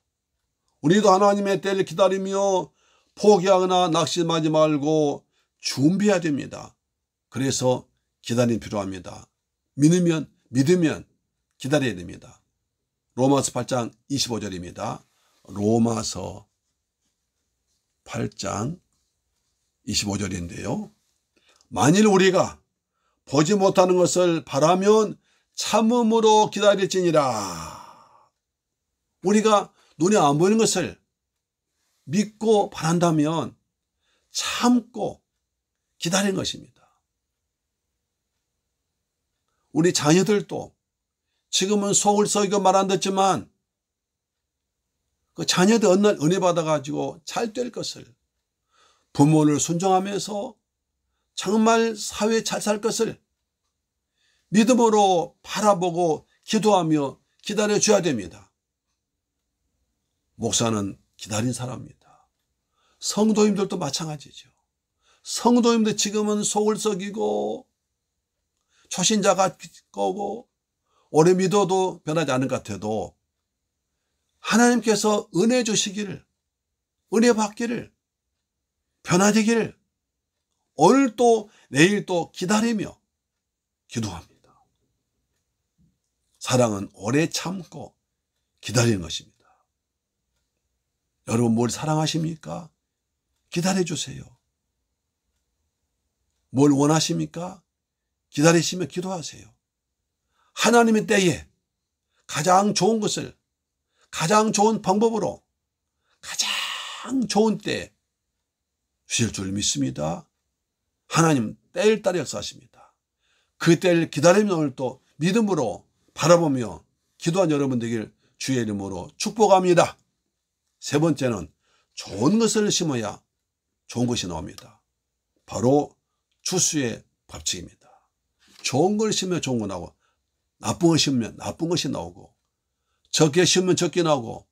우리도 하나님의 때를 기다리며 포기하거나 낙심하지 말고 준비해야 됩니다. 그래서 기다림이 필요합니다. 믿으면 기다려야 됩니다. 로마서 8장 25절입니다. 로마서 8장 25절인데요. 만일 우리가 보지 못하는 것을 바라면 참음으로 기다릴지니라. 우리가 눈에 안 보이는 것을 믿고 바란다면 참고 기다리는 것입니다. 우리 자녀들도 지금은 속을 썩이고 말 안 듣지만 그 자녀들 어느 날 은혜 받아가지고 잘 될 것을, 부모를 순종하면서 정말 사회에 잘 살 것을 믿음으로 바라보고 기도하며 기다려줘야 됩니다. 목사는 기다린 사람입니다. 성도님들도 마찬가지죠. 성도님들 지금은 속을 썩이고 초신자가 거고 오래 믿어도 변하지 않은 것 같아도 하나님께서 은혜 주시기를, 은혜 받기를, 변화되기를 오늘 또 내일 또 기다리며 기도합니다. 사랑은 오래 참고 기다리는 것입니다. 여러분 뭘 사랑하십니까? 기다려주세요. 뭘 원하십니까? 기다리시며 기도하세요. 하나님의 때에 가장 좋은 것을 가장 좋은 방법으로 가장 좋은 때에 주실 줄 믿습니다. 하나님 때를 따라 역사하십니다. 그 때를 기다리며 오늘 또 믿음으로 바라보며 기도한 여러분 되길 주의 이름으로 축복합니다. 세 번째는 좋은 것을 심어야 좋은 것이 나옵니다. 바로 추수의 법칙입니다. 좋은 걸 심으면 좋은 거 나오고 나쁜 걸 심으면 나쁜 것이 나오고 적게 심으면 적게 나오고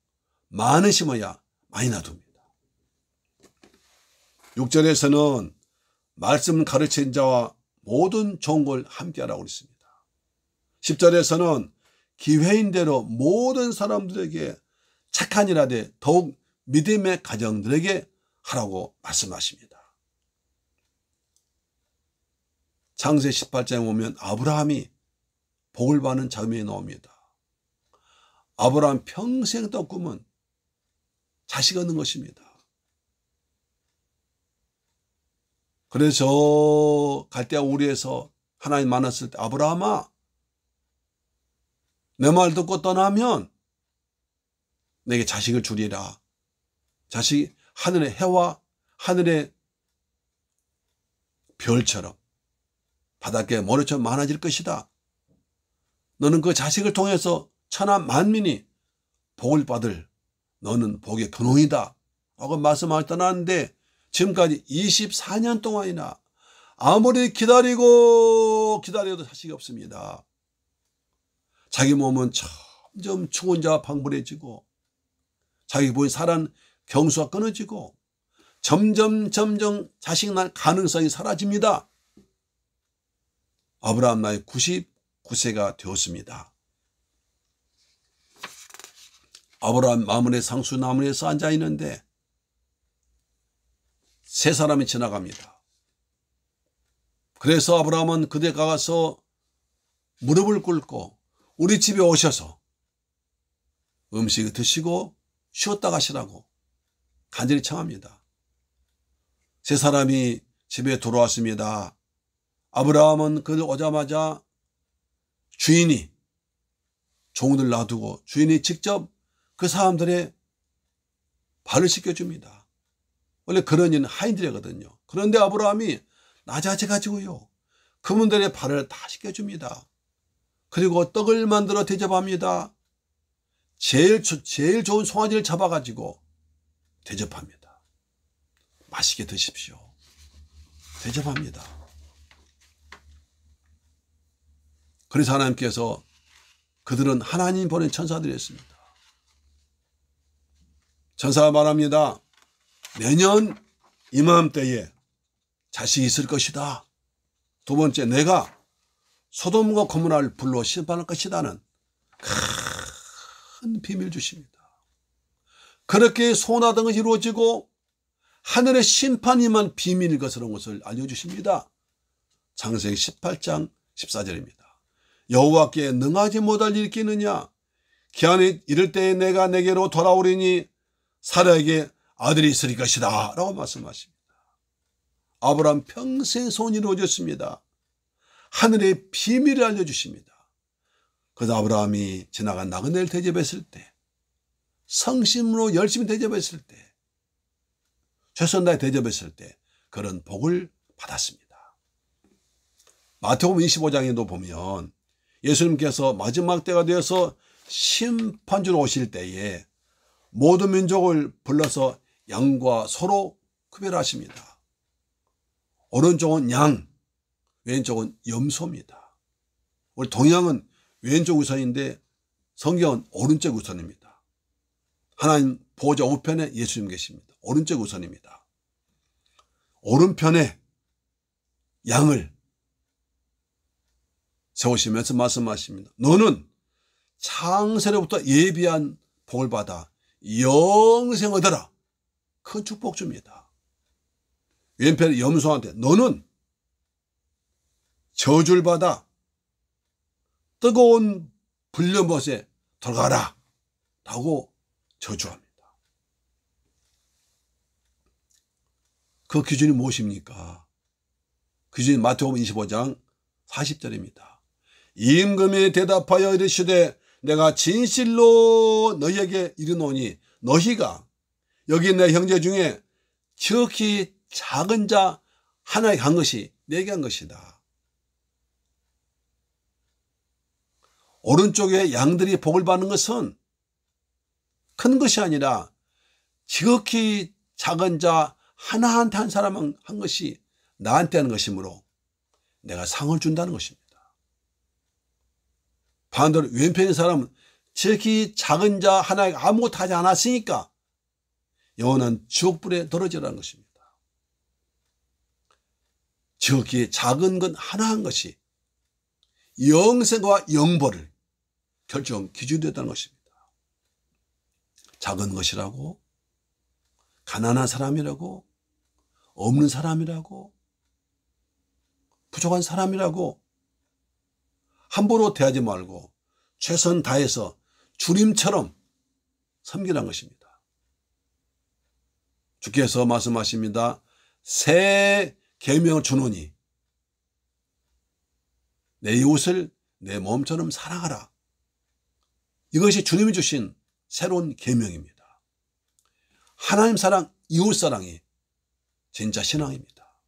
많이 심어야 많이 놔둡니다. 6절에서는 말씀 가르친 자와 모든 좋은 걸 함께 하라고 했습니다. 10절에서는 기회인대로 모든 사람들에게 착한 일 하되 더욱 믿음의 가정들에게 하라고 말씀하십니다. 창세 18장에 보면 아브라함이 복을 받는 장면이 나옵니다. 아브라함 평생 던 꿈은 자식 얻는 것입니다. 그래서 갈대아 우리에서 하나님 만났을 때 아브라함아 내 말 듣고 떠나면 내게 자식을 주리라. 자식이 하늘의 해와 하늘의 별처럼 바닷가의 모래처럼 많아질 것이다. 너는 그 자식을 통해서 천하 만민이 복을 받을 너는 복의 근원이다 하고 말씀하고 떠났는데 지금까지 24년 동안이나 아무리 기다려도 자식이 없습니다. 자기 몸은 점점 죽은 자와 방불해지고 자기 보인 살아난 경수가 끊어지고 점점 자식 낳을 가능성이 사라집니다. 아브라함 나이 99세가 되었습니다. 아브라함 마므레 상수 나무에서 앉아 있는데 세 사람이 지나갑니다. 그래서 아브라함은 그대 가서 무릎을 꿇고 우리 집에 오셔서 음식을 드시고 쉬었다 가시라고 간절히 청합니다. 세 사람이 집에 돌아왔습니다. 아브라함은 그들 오자마자 주인이 종들 놔두고 주인이 직접 그 사람들의 발을 씻겨줍니다. 원래 그런 일은 하인들이거든요. 그런데 아브라함이 나자재 가지고요, 그분들의 발을 다 씻겨줍니다. 그리고 떡을 만들어 대접합니다. 제일 좋은 송아지를 잡아가지고 대접합니다. 맛있게 드십시오. 대접합니다. 그래서 하나님께서 그들은 하나님 보낸 천사들이었습니다. 천사가 말합니다. 내년 이맘때에 자식이 있을 것이다. 두 번째, 내가 소돔과 고모라를 불러 심판할 것이다는 큰 비밀 주십니다. 그렇게 소원하던 것이 이루어지고 하늘의 심판이만 비밀일 것을 알려주십니다. 창세기 18장 14절입니다. 여호와께 능하지 못할 일이 있겠느냐? 기한이 이를 때에 내가 내게로 돌아오리니 사라에게 아들이 있을 것이다 라고 말씀하십니다. 아브라함 평생 소원이 이루어졌습니다. 하늘의 비밀을 알려주십니다. 그래서 아브라함이 지나간 나그네를 대접했을 때, 성심으로 열심히 대접했을 때, 최선을 다해 대접했을 때 그런 복을 받았습니다. 마태복음 25장에도 보면 예수님께서 마지막 때가 되어서 심판주로 오실 때에 모든 민족을 불러서 양과 소로 구별하십니다. 오른쪽은 양, 왼쪽은 염소입니다. 우리 동양은 왼쪽 우선인데 성경은 오른쪽 우선입니다. 하나님 보호자 우편에 예수님 계십니다. 오른쪽 우선입니다. 오른편에 양을 세우시면서 말씀하십니다. 너는 창세로부터 예비한 복을 받아 영생 얻어라. 큰 축복 줍니다. 왼편에 염소한테 너는 저주를 받아 뜨거운 불려못에 들어가라 라고 저주합니다. 그 기준이 무엇입니까? 기준이 마태복음 25장 40절입니다. 임금이 대답하여 이르시되 내가 진실로 너희에게 이르노니 너희가 여기 내 형제 중에 지극히 작은 자 하나에게 한 것이 내게 한 것이다. 오른쪽에 양들이 복을 받는 것은 큰 것이 아니라 지극히 작은 자 하나한테 한 사람 한 것이 나한테 하는 것이므로 내가 상을 준다는 것입니다. 반대로 왼편의 사람은 지극히 작은 자 하나에게 아무것도 하지 않았으니까 영원한 지옥불에 떨어지라는 것입니다. 지극히 작은 건 하나 한 것이 영생과 영벌을 결정 기준이 됐다는 것입니다. 작은 것이라고, 가난한 사람이라고, 없는 사람이라고, 부족한 사람이라고 함부로 대하지 말고 최선 다해서 주님처럼 섬기라는 것입니다. 주께서 말씀하십니다. 새 계명을 주노니 내 이웃을 내 몸처럼 사랑하라. 이것이 주님이 주신 새로운 계명입니다. 하나님 사랑, 이웃 사랑이 진짜 신앙입니다.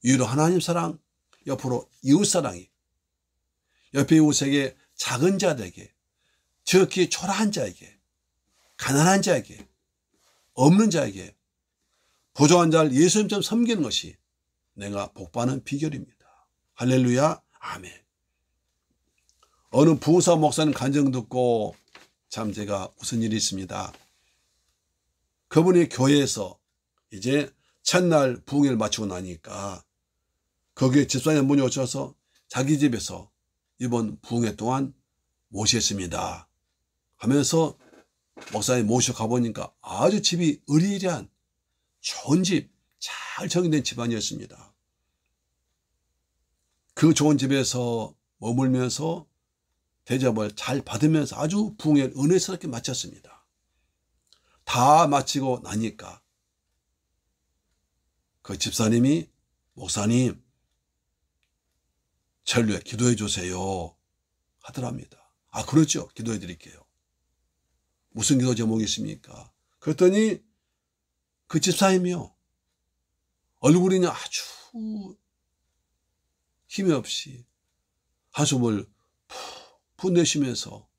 위로 하나님 사랑, 옆으로 이웃 사랑이 옆에 이웃에게, 작은 자들에게, 지극히 초라한 자에게, 가난한 자에게, 없는 자에게, 부족한 자를 예수님처럼 섬기는 것이 내가 복받는 비결입니다. 할렐루야, 아멘. 어느 부흥사 목사님 간증 듣고 참 제가 웃은 일이 있습니다. 그분이 교회에서 이제 첫날 부흥회를 마치고 나니까 거기에 집사님 분이 오셔서 자기 집에서 이번 부흥회 동안 모시겠습니다 하면서 목사님 모시고 가보니까 아주 집이 으리으리한 좋은 집, 잘 정의된 집안이었습니다. 그 좋은 집에서 머물면서 대접을 잘 받으면서 아주 부흥회를 은혜스럽게 마쳤습니다. 다 마치고 나니까 그 집사님이 목사님 전류에 기도해 주세요 하더랍니다. 아 그렇죠. 기도해 드릴게요. 무슨 기도 제목이 있습니까? 그랬더니 그 집사님이요. 얼굴이 아주 힘이 없이 한숨을 푹 내쉬면서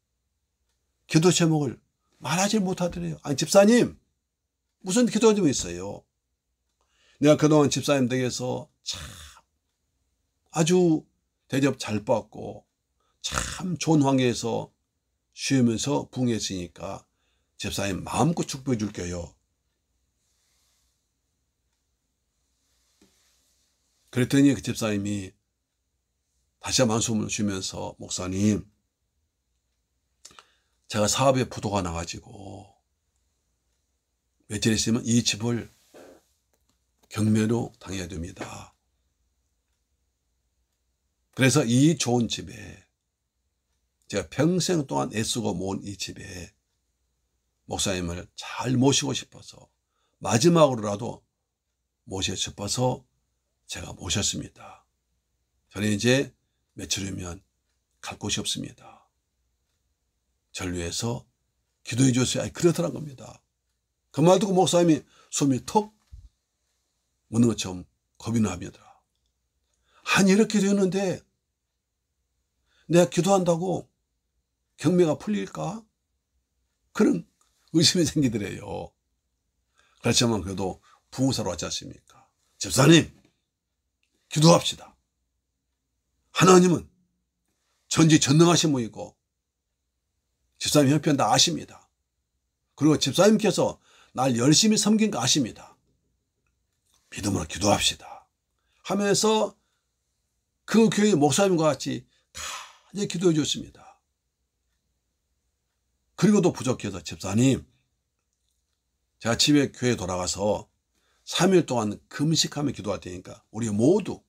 기도 제목을 말하지 못하더래요. 아니 집사님 무슨 기도 제목이 있어요? 내가 그동안 집사님 댁에서 참 아주 대접 잘 받고 참 좋은 환경에서 쉬면서 부흥했으니까 집사님 마음껏 축복해 줄게요. 그랬더니 그 집사님이 다시 한번 한숨을 쉬면서 목사님 제가 사업에 부도가 나가지고 며칠 있으면 이 집을 경매로 당해야 됩니다. 그래서 이 좋은 집에 제가 평생 동안 애쓰고 모은 이 집에 목사님을 잘 모시고 싶어서 마지막으로라도 모시고 싶어서 제가 모셨습니다. 저는 이제 며칠 후면 갈 곳이 없습니다. 저를 위해서 기도해 주세요. 그렇더란 겁니다. 그 말 듣고 목사님이 숨이 턱 묻는 것처럼 겁이 납니다. 아니 이렇게 되는데 내가 기도한다고 경매가 풀릴까? 그런 의심이 생기더래요. 그렇지만 그래도 부흥사로 왔지 않습니까? 집사님 기도합시다. 하나님은 전지전능하신 분이고 집사님 형편 다 아십니다. 그리고 집사님께서 날 열심히 섬긴 거 아십니다. 믿음으로 기도합시다 하면서 그 교회 목사님과 같이 다 기도해 줬습니다. 그리고도 부족해서 집사님 제가 집에 교회에 돌아가서 3일 동안 금식하며 기도할 테니까 우리 모두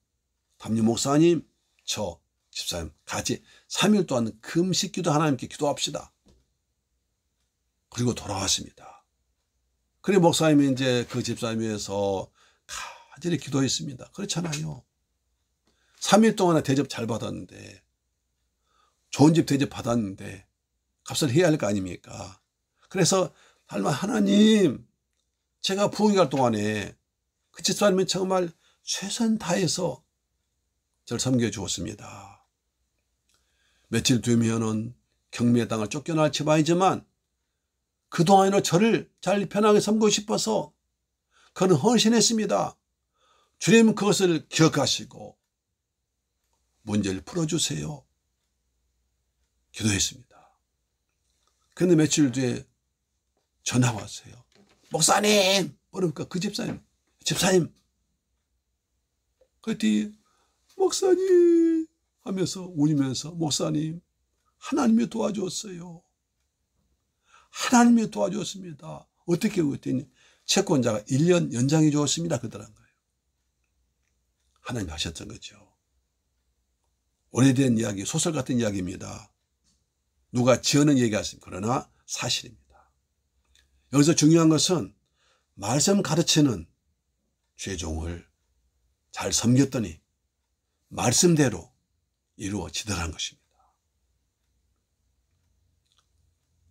담임 목사님 저 집사님 같이 3일 동안 금식 기도 하나님께 기도합시다. 그리고 돌아왔습니다. 그래 목사님이 이제 그 집사님 위해서 간절히 기도했습니다. 그렇잖아요. 3일 동안에 대접 잘 받았는데 좋은 집 대접 받았는데 값을 해야 할 거 아닙니까? 그래서 하나님 제가 부흥회 갈 동안에 그 집사님은 정말 최선 다해서 저를 섬겨주었습니다. 며칠 뒤면은 경매에 당할 쫓겨날 집안이지만 그동안에는 저를 잘 편하게 섬기고 싶어서 그는 헌신했습니다. 주님 그것을 기억하시고 문제를 풀어주세요. 기도했습니다. 그런데 며칠 뒤에 전화가 왔어요. 목사님! 그러니까 그 집사님. 그랬더니 목사님 하면서 울면서 목사님 하나님이 도와주었어요. 하나님이 도와주었습니다. 어떻게 그랬더니 채권자가 1년 연장해 주었습니다. 그러더란 거예요. 하나님이 하셨던 거죠. 오래된 이야기, 소설 같은 이야기입니다. 누가 지어낸 얘기 같습니다. 그러나 사실입니다. 여기서 중요한 것은 말씀 가르치는 주의 종을 잘 섬겼더니 말씀대로 이루어지더라는 것입니다.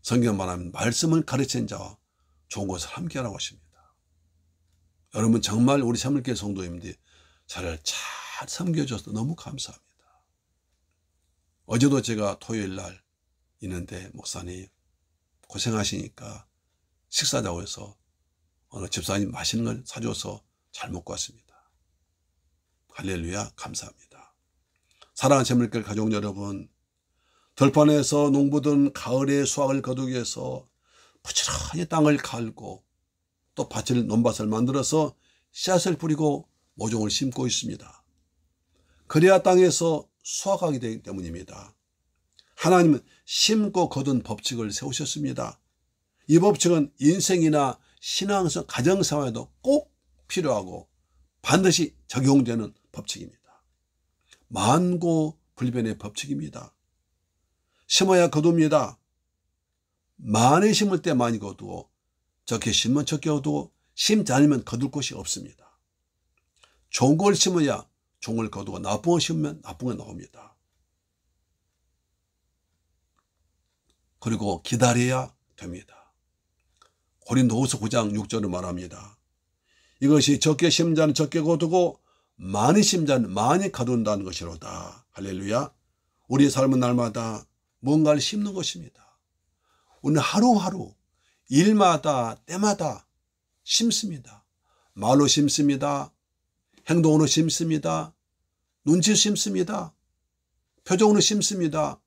성경 말하면 말씀을 가르친 자와 좋은 것을 함께하라고 하십니다. 여러분 정말 우리 참을교회 성도님들이 저를 잘 섬겨줘서 너무 감사합니다. 어제도 제가 토요일 날 있는데 목사님 고생하시니까 식사자고 해서 어느 집사님 맛있는 걸 사줘서 잘 먹고 왔습니다. 할렐루야 감사합니다. 사랑하는 참을교회 가족 여러분, 들판에서 농부들은 가을에 수확을 거두기 위해서 부지런히 땅을 갈고 또 논밭을 만들어서 씨앗을 뿌리고 모종을 심고 있습니다. 그래야 땅에서 수확하게 되기 때문입니다. 하나님은 심고 거둔 법칙을 세우셨습니다. 이 법칙은 인생이나 신앙성, 가정생활에도 꼭 필요하고 반드시 적용되는 법칙입니다. 만고불변의 법칙입니다. 심어야 거둡니다. 많이 심을 때 많이 거두어 적게 심으면 적게 거두어 심지 않으면 거둘 곳이 없습니다. 좋은 걸 심어야 좋은 걸 거두고 나쁜 걸 심으면 나쁜 게 나옵니다. 그리고 기다려야 됩니다. 고린도후서 9장 6절을 말합니다. 이것이 적게 심은 자는 적게 거두고 많이 심은 자는 많이 거둔다는 것이로다. 할렐루야. 우리의 삶은 날마다 뭔가를 심는 것입니다. 우리는 하루하루 일마다 때마다 심습니다. 말로 심습니다. 행동으로 심습니다. 눈치 심습니다. 표정으로 심습니다.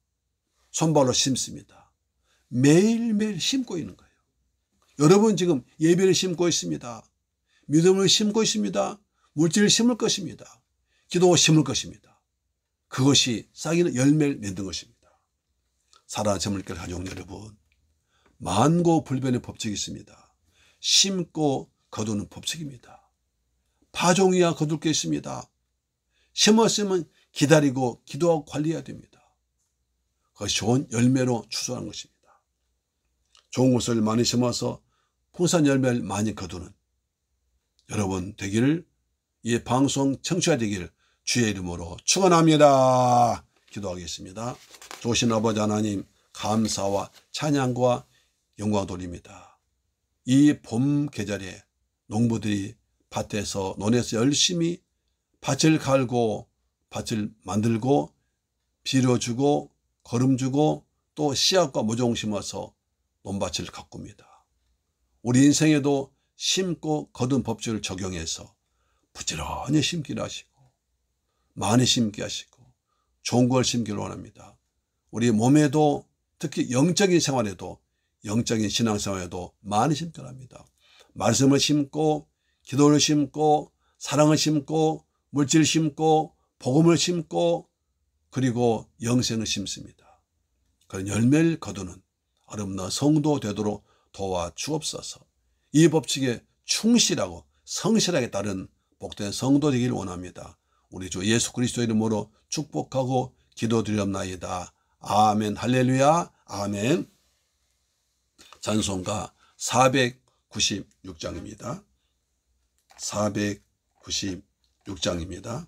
손발로 심습니다. 매일매일 심고 있는 거예요. 여러분 지금 예배를 심고 있습니다. 믿음을 심고 있습니다. 물질을 심을 것입니다. 기도 심을 것입니다. 그것이 싹이는 열매를 맺는 것입니다. 사랑하는 전물길 가족 여러분, 만고불변의 법칙이 있습니다. 심고 거두는 법칙입니다. 파종이야 거둘 게 있습니다. 심었으면 기다리고 기도하고 관리해야 됩니다. 그것이 좋은 열매로 추수하는 것입니다. 좋은 것을 많이 심어서 풍성한 열매를 많이 거두는 여러분 되기를, 이 방송 청취자 되기를 주의 이름으로 축원합니다. 기도하겠습니다. 좋으신 아버지 하나님, 감사와 찬양과 영광 돌립니다. 이 봄 계절에 농부들이 밭에서 논에서 열심히 밭을 갈고 밭을 만들고 비료주고 거름주고 또 씨앗과 모종 심어서 논밭을 가꿉니다. 우리 인생에도 심고 거둔 법칙을 적용해서 부지런히 심기를 하시고 많이 심게 하시고 좋은 걸 심기를 원합니다. 우리 몸에도 특히 영적인 생활에도, 영적인 신앙생활에도 많이 심기를 합니다. 말씀을 심고 기도를 심고 사랑을 심고 물질을 심고 복음을 심고 그리고 영생을 심습니다. 그런 열매를 거두는 아름다운 성도 되도록 도와주옵소서. 이 법칙에 충실하고 성실하게 따른 복된 성도 되기를 원합니다. 우리 주 예수 그리스도 이름으로 축복하고 기도드리옵나이다. 아멘. 할렐루야. 아멘. 찬송가 496장입니다. 496장입니다.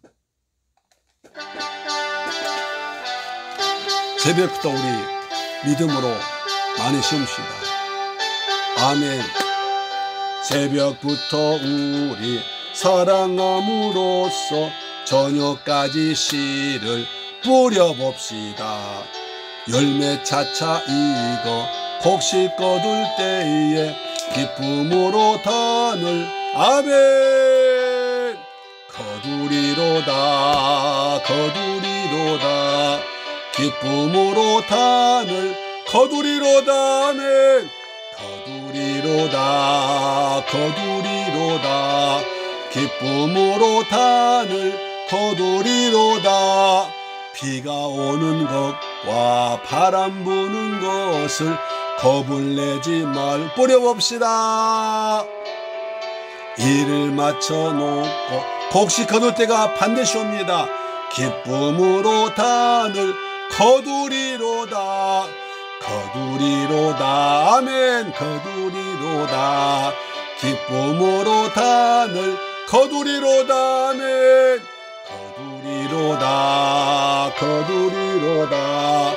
새벽부터 우리 믿음으로 많이 심읍시다. 아멘. 새벽부터 우리 사랑함으로써 저녁까지 씨를 뿌려봅시다. 열매 차차 익어 곡식 거둘 때에 기쁨으로 단을 아멘. 거두리로다 거두리로다 기쁨으로 단을 거두리로다 아멘. 거두리로다 거두리로다 기쁨으로 단을 거두리로다. 비가 오는 것과 바람 부는 것을 겁을 내지 말 뿌려봅시다. 일을 마쳐놓고 곡식 거둘 때가 반드시 옵니다. 기쁨으로 단을 거두리로다 거두리로다 아멘. 거두리로다 기쁨으로 단을 거두리로다 아멘. 거두리로다 거두리로다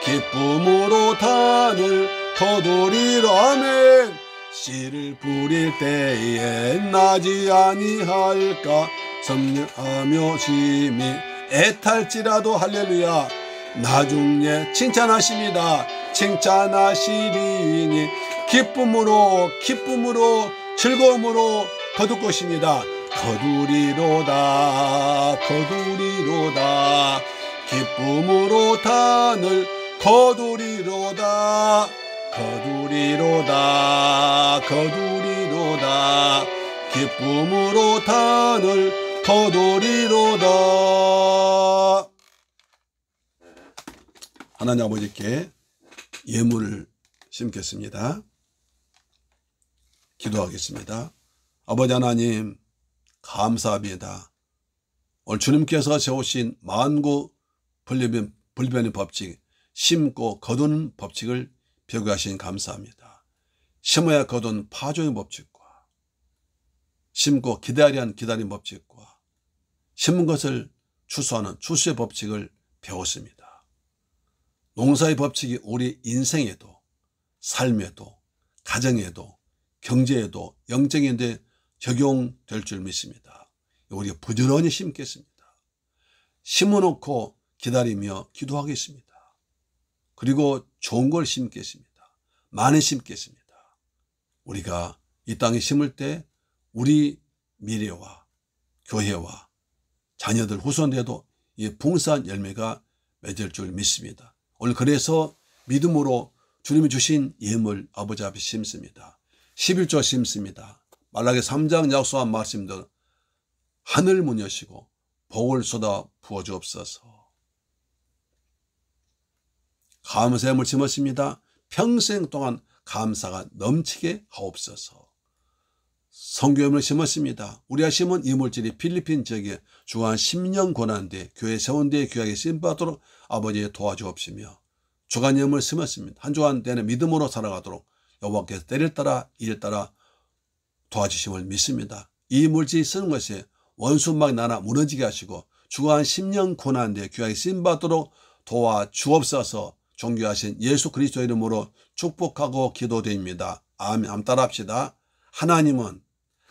기쁨으로 단을 거두리로 아멘. 씨를 뿌릴 때에 나지 아니할까 섬려하며 심히 애탈지라도 할렐루야. 나중에 칭찬하십니다. 칭찬하시리니 기쁨으로 즐거움으로 거둘 것입니다. 거두리로다 거두리로다 기쁨으로 단을 거두리로다 거두리로다 거두리로다 기쁨으로 단을 거두리로다. 하나님 아버지께 예물을 심겠습니다. 기도하겠습니다. 아버지 하나님 감사합니다. 오늘 주님께서 세우신 만구 불변의 법칙, 심고 거두는 법칙을 배우하신 감사합니다. 심어야 거둔 파종의 법칙과 심고 기다려야 하는 기다림 법칙과 심은 것을 추수하는 추수의 법칙을 배웠습니다. 농사의 법칙이 우리 인생에도 삶에도 가정에도 경제에도 영적인데 적용될 줄 믿습니다. 우리가 부지런히 심겠습니다. 심어놓고 기다리며 기도하겠습니다. 그리고 좋은 걸 심겠습니다. 많이 심겠습니다. 우리가 이 땅에 심을 때 우리 미래와 교회와 자녀들 후손에도 이 풍성한 열매가 맺을 줄 믿습니다. 오늘 그래서 믿음으로 주님이 주신 예물 아버지 앞에 심습니다. 11조 심습니다. 말라기 3장 약속한 말씀대로 하늘 문 여시고 복을 쏟아 부어주옵소서. 감사의 예물 심었습니다. 평생 동안 감사가 넘치게 하옵소서. 선교예물을 심었습니다. 우리가 심은 이물질이 필리핀 지역에 주한 10년 권한대 교회 세운 데에 귀하게 쓰임받도록 아버지 도와주옵시며 주간예물을 심었습니다. 한 주간 내내 믿음으로 살아가도록 여호와께서 때를 따라 일 따라 도와주심을 믿습니다. 이 물질이 쓰는 것이 원수막 나라 무너지게 하시고 주간 10년 권한대 귀하게 쓰임받도록 도와주옵소서. 존귀하신 예수 그리스도 이름으로 축복하고 기도드립니다. 아멘. 함 따라합시다. 하나님은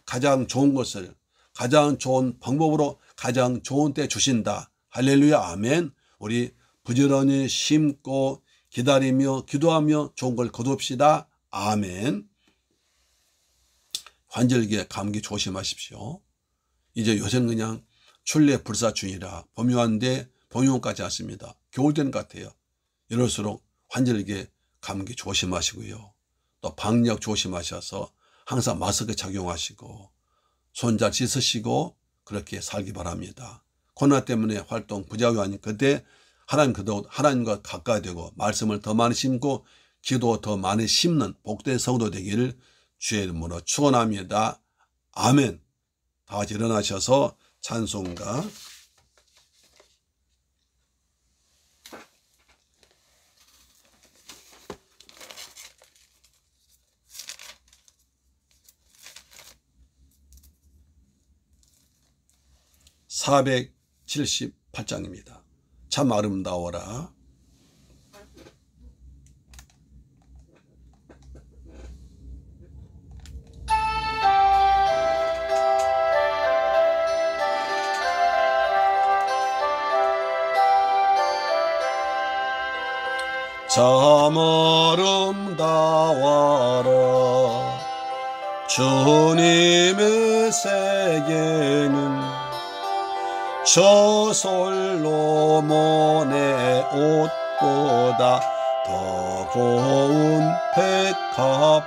가장 좋은 것을 가장 좋은 방법으로 가장 좋은 때 주신다. 할렐루야. 아멘. 우리 부지런히 심고 기다리며 기도하며 좋은 걸 거둡시다. 아멘. 환절기에 감기 조심하십시오. 이제 요새는 그냥 출래 불사춘이라 봄이 왔는데 봄이 온까지 왔습니다. 겨울 되는 것 같아요. 이럴수록 환절기에 감기 조심하시고요. 또 방역 조심하셔서 항상 마스크 착용하시고 손 잘 씻으시고 그렇게 살기 바랍니다. 코로나 때문에 활동 부자유하니 그때 하나님과 가까이 되고 말씀을 더 많이 심고 기도 더 많이 심는 복된 성도 되기를 주의 이름으로 축원합니다. 아멘. 다 같이 일어나셔서 찬송가 478장입니다. 참 아름다워라. 참 아름다워라. 주님의 세계는 저 솔로몬의 옷보다 더 고운 백합화.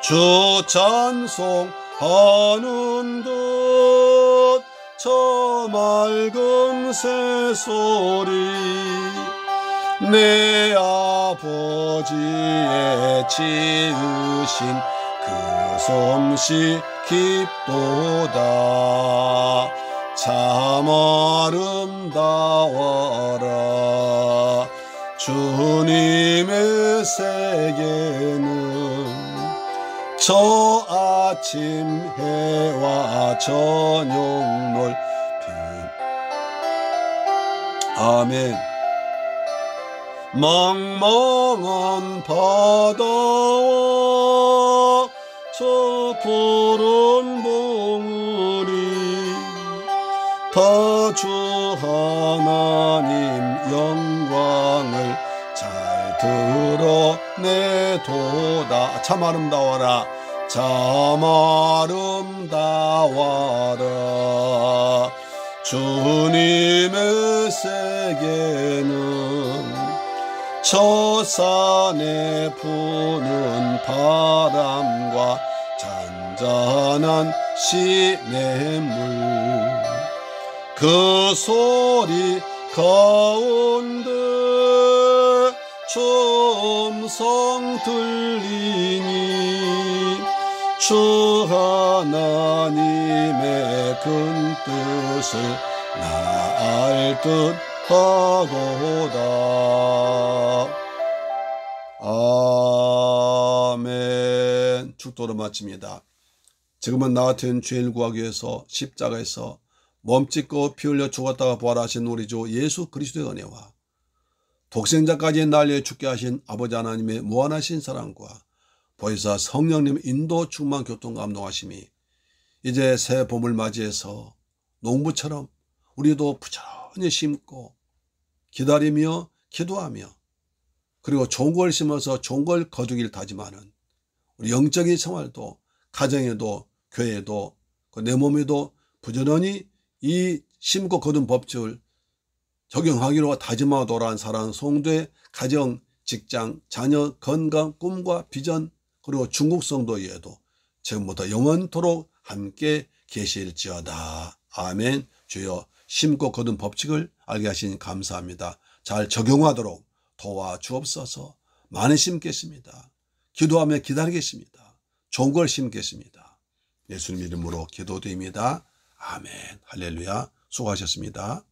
주 찬송하는 듯 저 맑은 새소리. 내 아버지의 지으신 그 솜씨 깊도다. 참 아름다워라. 주님의 세계는 저 아침 해와 저녁 놀 아멘. 망망한 바다와 저 푸른 봉우리 다 주 하나님 영광을 잘 드러내도다. 참 아름다워라. 참 아름다워라. 주님의 세계는 저 산에 부는 바람과 잔잔한 시냇물 그 소리 가운데 저 음성 들리니 주 하나님의 큰 뜻을 나알 듯 하도다. 아멘. 축도를 마칩니다. 지금은 나 같은 죄인을 구하기 위해서 십자가에서 몸짓고 피 흘려 죽었다가 부활하신 우리 주 예수 그리스도의 은혜와 독생자까지 날려 죽게 하신 아버지 하나님의 무한하신 사랑과 보혜사 성령님의 인도 충만 교통 감동하심이 이제 새 봄을 맞이해서 농부처럼 우리도 부지런히 심고 기다리며 기도하며 그리고 좋은 걸 심어서 좋은 걸 거두기를 다짐하는 우리 영적인 생활도 가정에도 교회에도 내 몸에도 부지런히 이 심고 거둔 법칙을 적용하기로 다짐하고 돌아온 사랑하는 성도의 가정, 직장, 자녀, 건강, 꿈과 비전 그리고 중국 성도 위에도 지금부터 영원토록 함께 계실지어다. 아멘. 주여 심고 거둔 법칙을 알게 하시니 감사합니다. 잘 적용하도록 도와주옵소서. 많이 심겠습니다. 기도하며 기다리겠습니다. 좋은 걸 심겠습니다. 예수님 이름으로 기도드립니다. 아멘. 할렐루야. 수고하셨습니다.